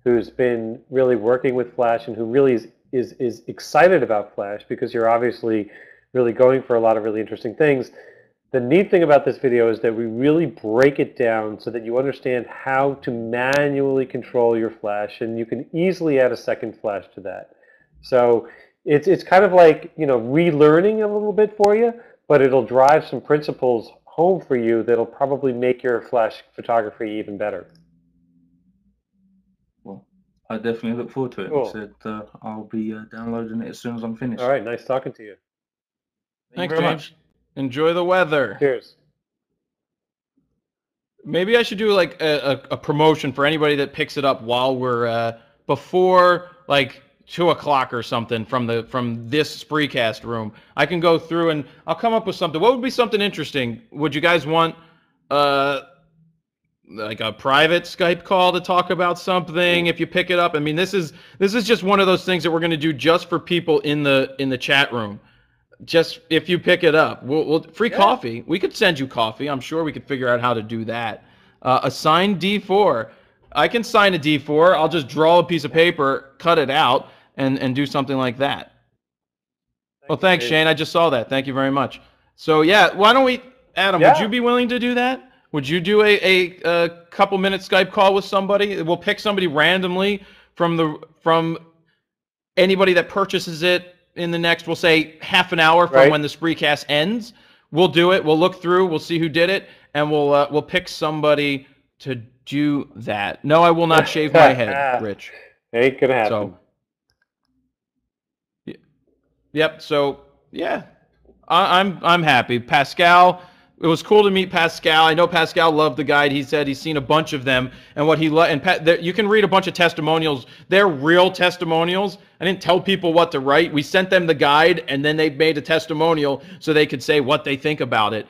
who's been really working with Flash, and who really is excited about Flash because you're obviously really going for a lot of really interesting things. The neat thing about this video is that we really break it down so that you understand how to manually control your flash, and you can easily add a second flash to that. So it's kind of like, you know, relearning a little bit for you, but it'll drive some principles home for you that'll probably make your flash photography even better. Well, I definitely look forward to it. Cool. I said I'll be downloading it as soon as I'm finished. All right, nice talking to you. Thanks, Thank you very James. much. Enjoy the weather. Cheers. Maybe I should do like a promotion for anybody that picks it up while we're before like 2 o'clock or something from this Spreecast room. I can go through and I'll come up with something. What would be something interesting? Would you guys want like a private Skype call to talk about something if you pick it up? I mean, this is just one of those things that we're going to do just for people in the chat room. Just if you pick it up, we'll free coffee. We could send you coffee. I'm sure we could figure out how to do that. Assigned D4. I can sign a D4. I'll just draw a piece of paper, cut it out, and do something like that. Well, thanks, Shane. I just saw that. Thank you very much. So, yeah, why don't we, Adam, would you be willing to do that? Would you do a couple-minute Skype call with somebody? We'll pick somebody randomly from anybody that purchases it in the next, we'll say, half an hour from when the Spreecast ends. We'll do it. We'll look through. We'll see who did it, and we'll pick somebody to do that. No, I will not shave my head, Rich. Ain't gonna happen. So, yep. So yeah, I'm happy. Pascal, it was cool to meet Pascal. I know Pascal loved the guide. He said he's seen a bunch of them, and what he you can read a bunch of testimonials. They're real testimonials. I didn't tell people what to write. We sent them the guide, and then they made a testimonial so they could say what they think about it.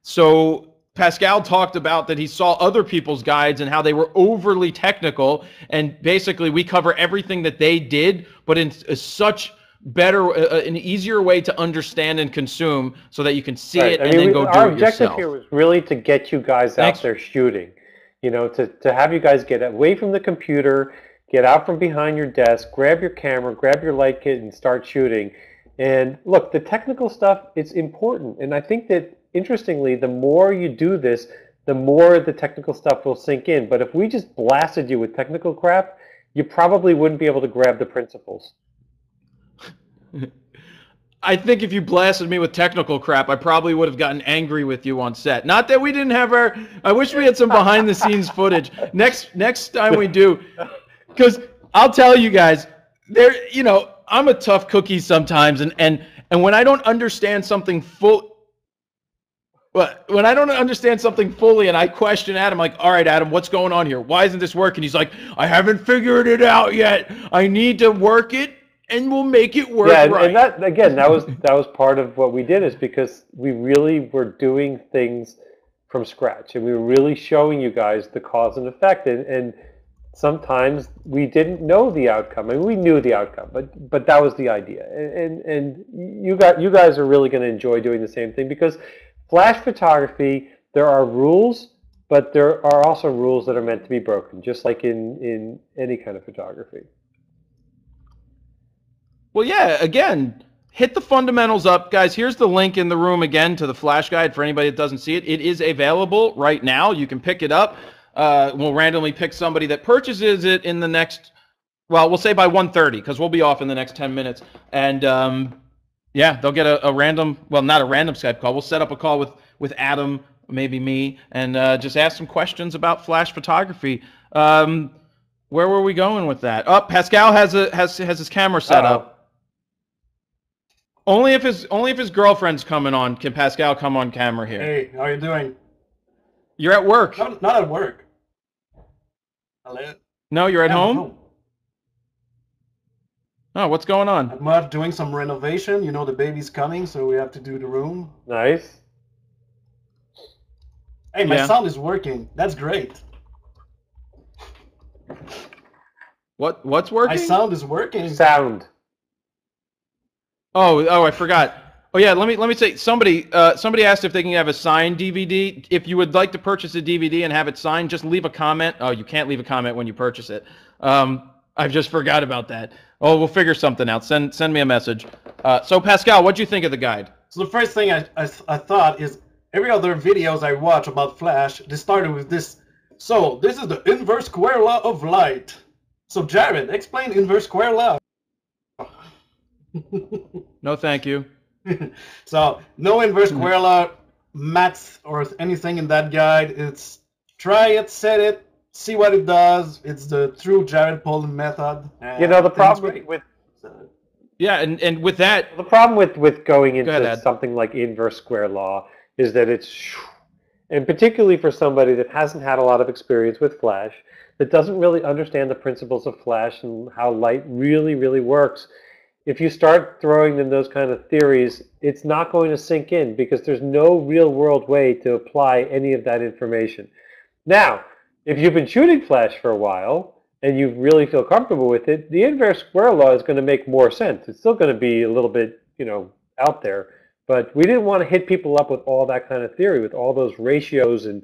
So Pascal talked about that he saw other people's guides and how they were overly technical, and basically we cover everything that they did, but in such better, an easier way to understand and consume so that you can see it and then go do it yourself. Our objective here was really to get you guys out there shooting, you know, to have you guys get away from the computer, get out from behind your desk, grab your camera, grab your light kit, and start shooting. And look, the technical stuff, it's important. And I think that, interestingly, the more you do this, the more the technical stuff will sink in. But if we just blasted you with technical crap, you probably wouldn't be able to grab the principles. I think if you blasted me with technical crap, I probably would have gotten angry with you on set. Not that we didn't have our... I wish we had some behind-the-scenes footage. Next time we do... Because I'll tell you guys, you know, I'm a tough cookie sometimes, and when I don't understand something when I don't understand something fully and I question Adam, like, all right, Adam, what's going on here? Why isn't this working? He's like, I haven't figured it out yet. I need to work it, and we'll make it work right. And that, again, that was part of what we did, is because we really were doing things from scratch, and we were really showing you guys the cause and effect, and sometimes we didn't know the outcome. I mean, we knew the outcome, but that was the idea. And you guys are really going to enjoy doing the same thing, because flash photography, there are rules, but there are also rules that are meant to be broken, just like in any kind of photography. Well, yeah, again, hit the fundamentals up. Guys, here's the link in the room again to the flash guide for anybody that doesn't see it. It is available right now. You can pick it up. We'll randomly pick somebody that purchases it in the next, well, we'll say by 1:30, because we'll be off in the next 10 minutes. And yeah, they'll get a random, well, not a random Skype call. We'll set up a call with Adam, maybe me, and just ask some questions about flash photography. Where were we going with that? Oh, Pascal has his camera set up. Only if his girlfriend's coming on can Pascal come on camera here. Hey, how are you doing? You're at work. Not at work. Hello? No, you're at home? Oh, what's going on? I'm doing some renovation. You know, the baby's coming, so we have to do the room. Nice. Hey, my sound is working. That's great. What's working? My sound is working. Sound. Oh, I forgot. Oh yeah, let me say, somebody asked if they can have a signed DVD. If you would like to purchase a DVD and have it signed, just leave a comment. Oh, you can't leave a comment when you purchase it. I just forgot about that. Oh, we'll figure something out. Send me a message. So Pascal, what'd you think of the guide? So the first thing I thought is, every other videos I watch about Flash, they started with this. So this is the inverse square law of light. So Jared, explain inverse square law. No, thank you. So no inverse square law, maths or anything in that guide. It's try it, set it, see what it does. It's the true Jared Polin method. You know, the problem with yeah, and with that, the problem with going into something like inverse square law is that it's, and particularly for somebody that hasn't had a lot of experience with Flash, that doesn't really understand the principles of Flash and how light really, really works. If you start throwing them those kind of theories, it's not going to sink in, because there's no real world way to apply any of that information. Now, if you've been shooting Flash for a while and you really feel comfortable with it, the inverse square law is going to make more sense. It's still going to be a little bit, you know, out there, but we didn't want to hit people up with all that kind of theory, with all those ratios and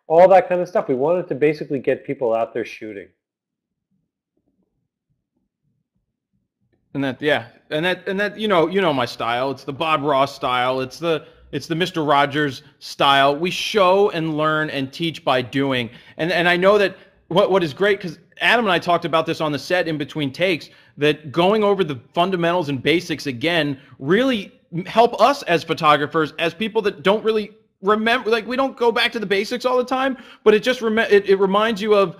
all that kind of stuff. We wanted to basically get people out there shooting. And that, yeah, and that, you know my style. It's the Bob Ross style. It's the Mr. Rogers style. We show and learn and teach by doing. And I know that what is great, because Adam and I talked about this on the set in between takes, that going over the fundamentals and basics again really help us as photographers, as people that don't really remember, like we don't go back to the basics all the time, but it just it reminds you of,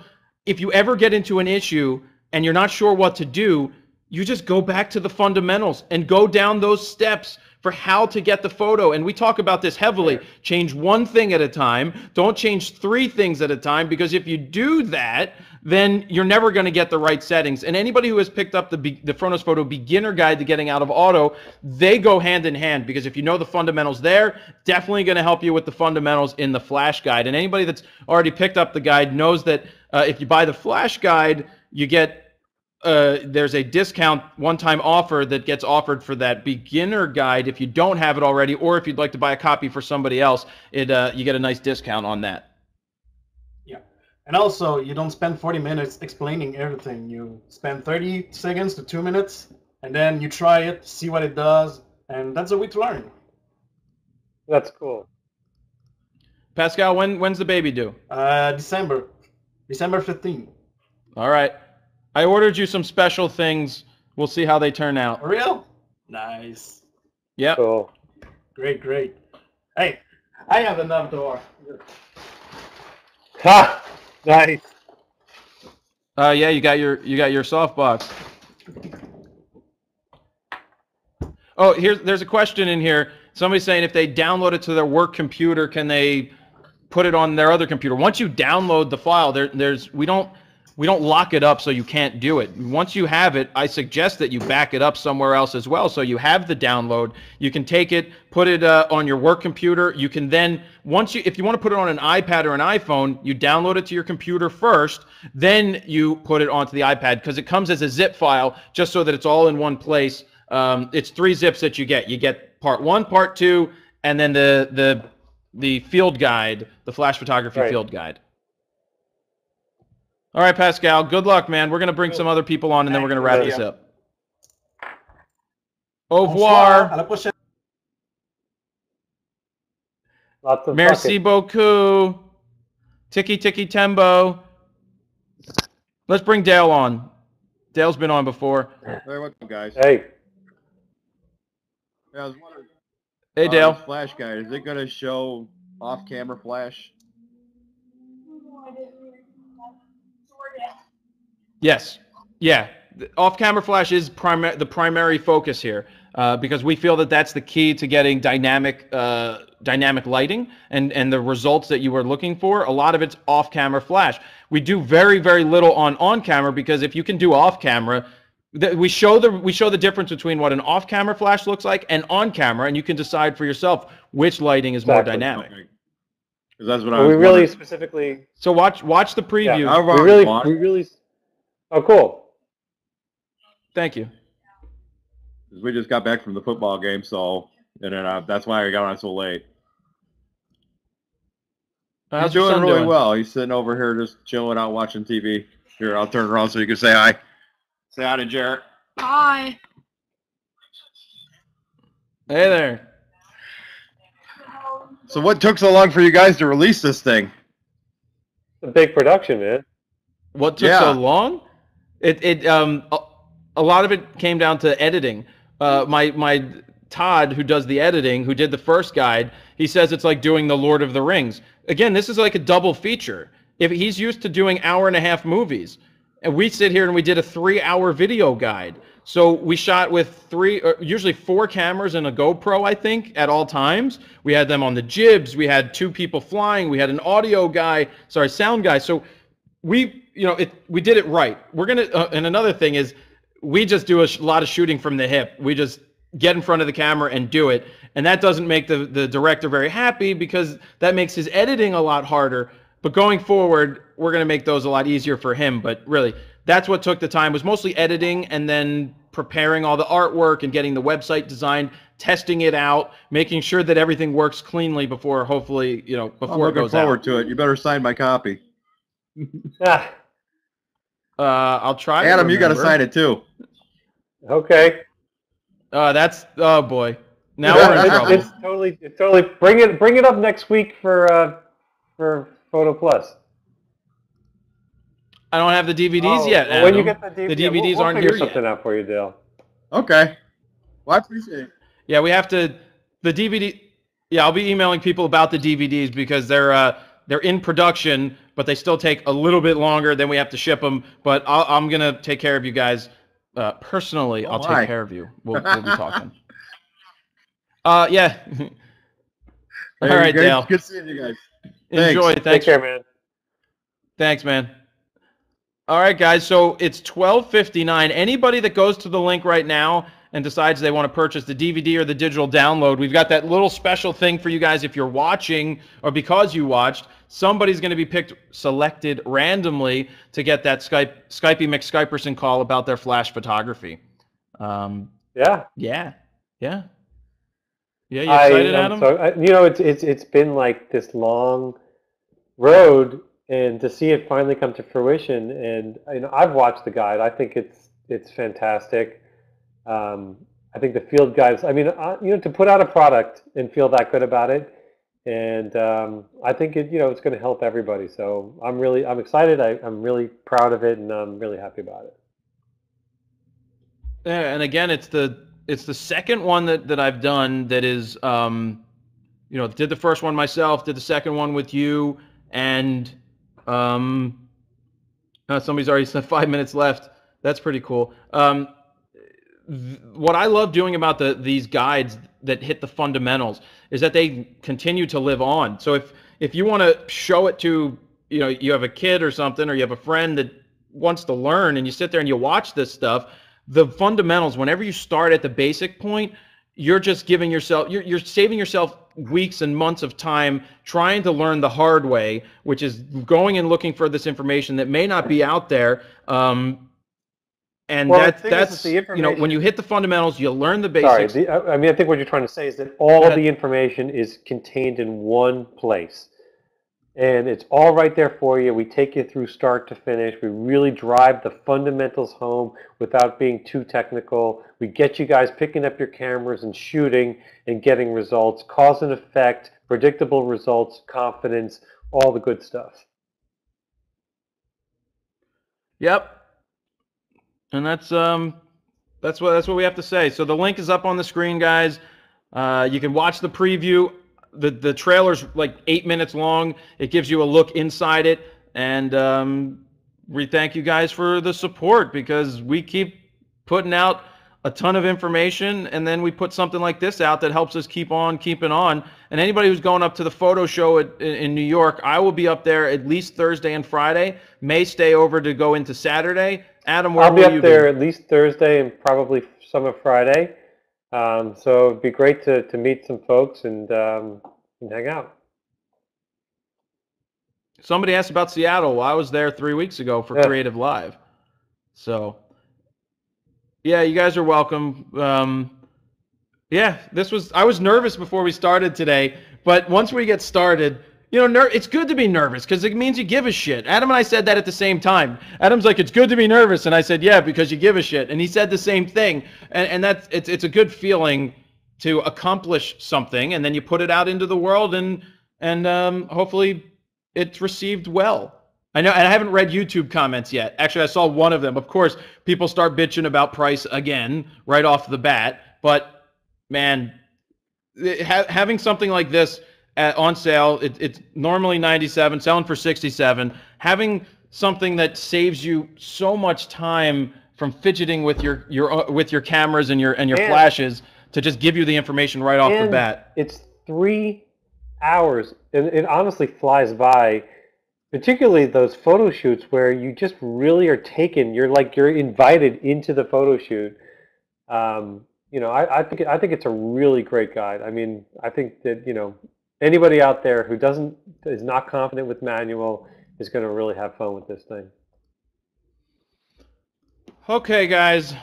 if you ever get into an issue and you're not sure what to do, you just go back to the fundamentals and go down those steps for how to get the photo. And we talk about this heavily. Change one thing at a time. Don't change 3 things at a time, because if you do that, then you're never going to get the right settings. And anybody who has picked up the FroKnowsPhoto Beginner Guide to Getting Out of Auto, they go hand in hand, because if you know the fundamentals there, definitely going to help you with the fundamentals in the Flash Guide. And anybody that's already picked up the guide knows that if you buy the Flash Guide, you get there's a discount one-time offer that gets offered for that beginner guide if you don't have it already, or if you'd like to buy a copy for somebody else, you get a nice discount on that. Yeah, and also you don't spend 40 minutes explaining everything. You spend 30 seconds to 2 minutes, and then you try it, see what it does, and that's a way to learn. That's cool. Pascal, when's the baby due? December 15th. All right. I ordered you some special things. We'll see how they turn out. For real? Nice. Yep. Cool. Great, great. Hey, I have enough door. Ha! Nice. Yeah, you got your softbox. Oh, there's a question in here. Somebody's saying if they download it to their work computer, can they put it on their other computer? Once you download the file, we don't lock it up so you can't do it. Once you have it, I suggest that you back it up somewhere else as well, so you have the download. You can take it, put it on your work computer. You can then, if you want to put it on an iPad or an iPhone, you download it to your computer first, then you put it onto the iPad, because it comes as a zip file, just so that it's all in one place. It's 3 zips that you get. You get part 1, part 2, and then the field guide, the flash photography field guide. All right, Pascal, good luck, man. We're going to bring some other people on, and then we're going to wrap this up. Au revoir. À la prochaine. Lots of Merci beaucoup. Tiki Tiki Tembo. Let's bring Dale on. Dale's been on before. Hey, what's up, guys? Hey. Yeah, I was wondering. Hey, Dale. This flash guide, is it going to show off-camera flash? Yes. Yeah. Off-camera flash is the primary focus here, because we feel that that's the key to getting dynamic lighting and the results that you were looking for. A lot of it's off-camera flash. We do very, very little on-camera, because if you can do off-camera, we show the difference between what an off-camera flash looks like and on-camera, and you can decide for yourself which lighting is more dynamic. Okay. That's what I was We really wondering. specifically. So watch the preview. Yeah, we really. Oh, cool. Thank you. We just got back from the football game, so and then that's why I got on so late. How's He's your doing son really doing? well. He's sitting over here just chilling out watching TV. Here, I'll turn around so you can say hi. Say hi to Jarrett. Hi. Hey there. So what took so long for you guys to release this thing? It's a big production, man. What took so long? A lot of it came down to editing. My Todd, who does the editing, who did the first guide, he says it's like doing the Lord of the Rings. Again, this is like a double feature. If he's used to doing 1.5-hour movies, and we sit here and we did a 3-hour video guide. So we shot with usually 4 cameras and a GoPro, I think, at all times. We had them on the jibs. We had 2 people flying. We had an sound guy. So we did it right. We're gonna, and another thing is, we just do a lot of shooting from the hip. We just get in front of the camera and do it, and that doesn't make the director very happy, because that makes his editing a lot harder. But going forward, we're gonna make those a lot easier for him. But really, that's what took the time, was mostly editing and then preparing all the artwork and getting the website designed. testing it out, making sure that everything works cleanly before, hopefully, I'm before it looking goes forward out. to it. You better sign my copy. Ah, I'll try. Adam, you got to sign it too. okay. Oh boy, now we're in trouble. It's totally. Bring it up next week for Photo Plus. I don't have the DVDs yet, well, when you Adam. get the The DVDs we'll aren't figure here something yet. out for you, Dale. Okay. Well, I appreciate it. Yeah, we have to. The DVD. Yeah, I'll be emailing people about the DVDs because they're in production, but they still take a little bit longer. Then we have to ship them. But I'm gonna take care of you guys personally. I'll my. take care of you. We'll be talking. Yeah. All Hey, right, good, Dale. Good seeing you guys. Enjoy. Thanks. Thanks. Take care, man. Thanks, man. All right, guys. So it's 12:59. Anybody that goes to the link right now and decides they want to purchase the DVD or the digital download, we've got that little special thing for you guys if you're watching or because you watched. Somebody's going to be selected randomly to get that Skypey McSkyperson call about their flash photography. Yeah. Yeah. Yeah. Yeah, you excited, Adam? So it's been like this long road, and to see it finally come to fruition. And I've watched the guide. I think it's fantastic. I think the field guys. I mean, to put out a product and feel that good about it, and I think it's going to help everybody. So I'm excited. I'm really proud of it, and I'm really happy about it. Yeah, and again, it's the second one that I've done that is, did the first one myself, did the second one with you, and somebody's already said 5 minutes left. That's pretty cool. What I love doing about these guides that hit the fundamentals is that they continue to live on. So if you want to show it to, you have a kid or something, or you have a friend that wants to learn, and you sit there and you watch this stuff, the fundamentals, whenever you start at the basic point, you're just giving yourself, you're saving yourself weeks and months of time trying to learn the hard way, which is going and looking for this information that may not be out there. And that's when you hit the fundamentals, you learn the basics. Sorry, I think what you're trying to say is that all the information is contained in one place. And it's all right there for you. We take you through start to finish. We really drive the fundamentals home without being too technical. We get you guys picking up your cameras and shooting and getting results, cause and effect, predictable results, confidence, all the good stuff. Yep. And that's what we have to say. So the link is up on the screen, guys. You can watch the preview. The trailer's like 8 minutes long. It gives you a look inside it, and we thank you guys for the support, because we keep putting out a ton of information, and then we put something like this out that helps us keep on keeping on. And anybody who's going up to the photo show in New York, I will be up there at least Thursday and Friday. May stay over to go into Saturday. Adam, where will you be? I'll be up there at least Thursday and probably some of Friday. So it'd be great to meet some folks and hang out. Somebody asked about Seattle. Well, I was there 3 weeks ago for Creative Live. So, yeah, you guys are welcome. Yeah, I was nervous before we started today, but once we get started, it's good to be nervous because it means you give a shit. Adam and I said that at the same time. Adam's like, it's good to be nervous, and I said, yeah, because you give a shit. And he said the same thing, and it's a good feeling to accomplish something, and then you put it out into the world, and hopefully it's received well. I know, and I haven't read YouTube comments yet. Actually, I saw one of them. Of course, people start bitching about price again right off the bat, but man, having something like this on sale, it's normally $97, selling for $67. Having something that saves you so much time from fidgeting with your cameras and your flashes to just give you the information right off the bat. It's 3 hours, and it honestly flies by. Particularly those photo shoots where you just really are taken. You're invited into the photo shoot. I think it's a really great guide. I mean, I think that anybody out there who is not confident with manual is going to really have fun with this thing. Okay, guys.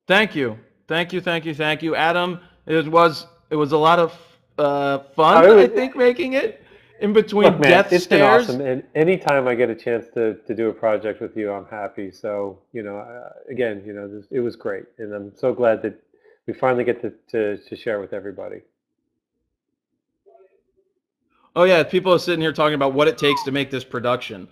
Thank you. Thank you, thank you, thank you, Adam. It was a lot of fun. Oh, I think making it in between Look, man, death it's been stares. awesome, and anytime I get a chance to do a project with you, I'm happy. So, again, it was great, and I'm so glad that we finally get to share with everybody. Oh yeah, people are sitting here talking about what it takes to make this production.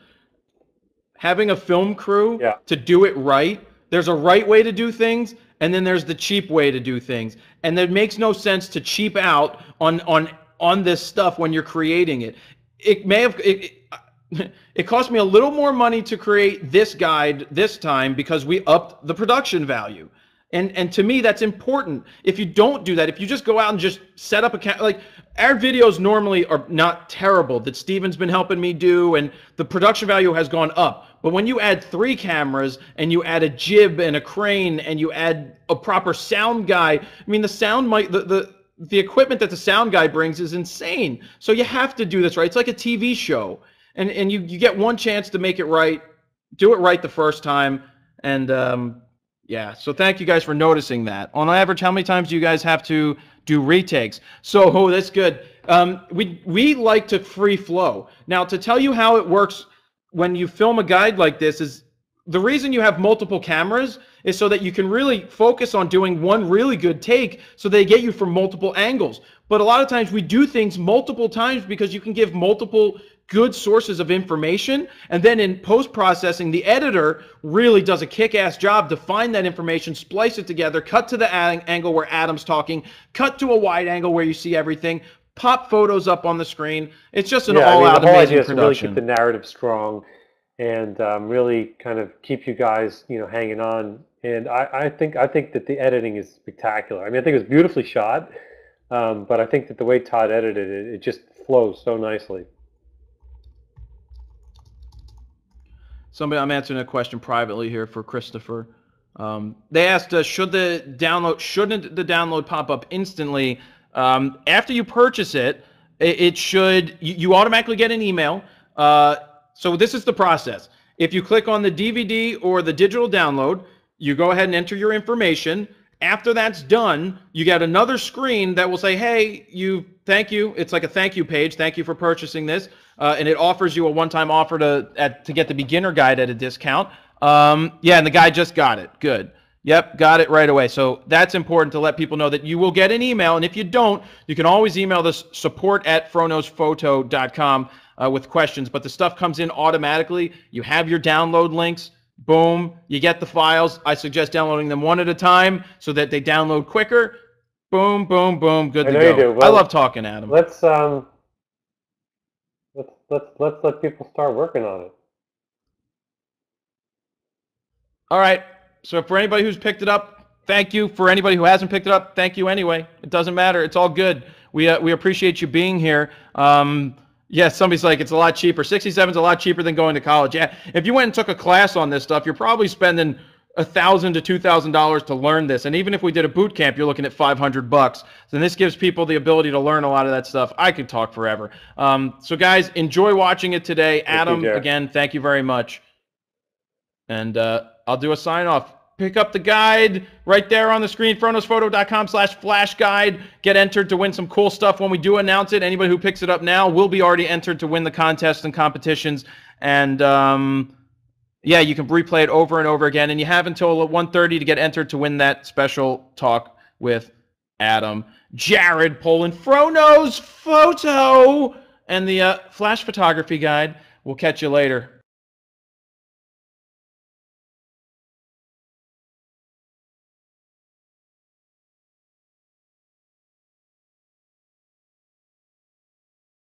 Having a film crew Yeah. to do it right, there's a right way to do things, and then there's the cheap way to do things. And it makes no sense to cheap out on this stuff when you're creating it. It may have it cost me a little more money to create this guide this time because we upped the production value. And to me, that's important. If you don't do that, if you just go out and just set up a like our videos normally are not terrible that Steven's been helping me do, and the production value has gone up. But when you add 3 cameras and you add a jib and a crane and you add a proper sound guy, I mean, the sound might the equipment that the sound guy brings is insane. So you have to do this right. It's like a TV show, and you get one chance to make it right, do it right the first time, and yeah, so thank you guys for noticing that. On average, how many times do you guys have to do retakes? So, that's good. We like to free flow. Now, to tell you how it works when you film a guide like this is the reason you have multiple cameras is so that you can really focus on doing one really good take so they get you from multiple angles. But a lot of times we do things multiple times because you can give multiple good sources of information, and then in post-processing, the editor really does a kick-ass job to find that information, splice it together, cut to the angle where Adam's talking, cut to a wide angle where you see everything, pop photos up on the screen. It's just an all-out the whole amazing idea is to really production. keep the narrative strong and really kind of keep you guys, hanging on. And I think that the editing is spectacular. I mean, I think it was beautifully shot, but I think that the way Todd edited it, it just flows so nicely. I'm answering a question privately here for Christopher. They asked, shouldn't the download pop up instantly? After you purchase it, it should, you automatically get an email. So this is the process. If you click on the DVD or the digital download, you go ahead and enter your information. After that's done, you get another screen that will say, hey, thank you. It's like a thank you page. Thank you for purchasing this. And it offers you a one-time offer to get the beginner guide at a discount. Yeah, and the guy just got it. Good. Yep, got it right away. So that's important to let people know that you will get an email. And if you don't, you can always email us support@FroKnowsPhoto.com with questions. But the stuff comes in automatically. You have your download links. Boom, you get the files. I suggest downloading them one at a time so that they download quicker. Boom, boom, boom, good to go. You do. Well, I love talking, Adam. Let's let people start working on it. All right. So for anybody who's picked it up, thank you. For anybody who hasn't picked it up, thank you anyway. It doesn't matter. It's all good. We appreciate you being here. Yeah, somebody's like, it's a lot cheaper. 67 is a lot cheaper than going to college. Yeah, if you went and took a class on this stuff, you're probably spending $1,000 to $2,000 to learn this. And even if we did a boot camp, you're looking at $500. And this gives people the ability to learn a lot of that stuff. I could talk forever. So guys, enjoy watching it today. Adam, again, thank you very much. And I'll do a sign off. Pick up the guide right there on the screen, FroKnowsPhoto.com/flash guide. Get entered to win some cool stuff when we do announce it. Anybody who picks it up now will be already entered to win the contests and competitions. And yeah, you can replay it over and over again. And you have until 1:30 to get entered to win that special talk with Adam, Jared, Polin, FroKnowsPhoto, and the Flash Photography Guide. We'll catch you later.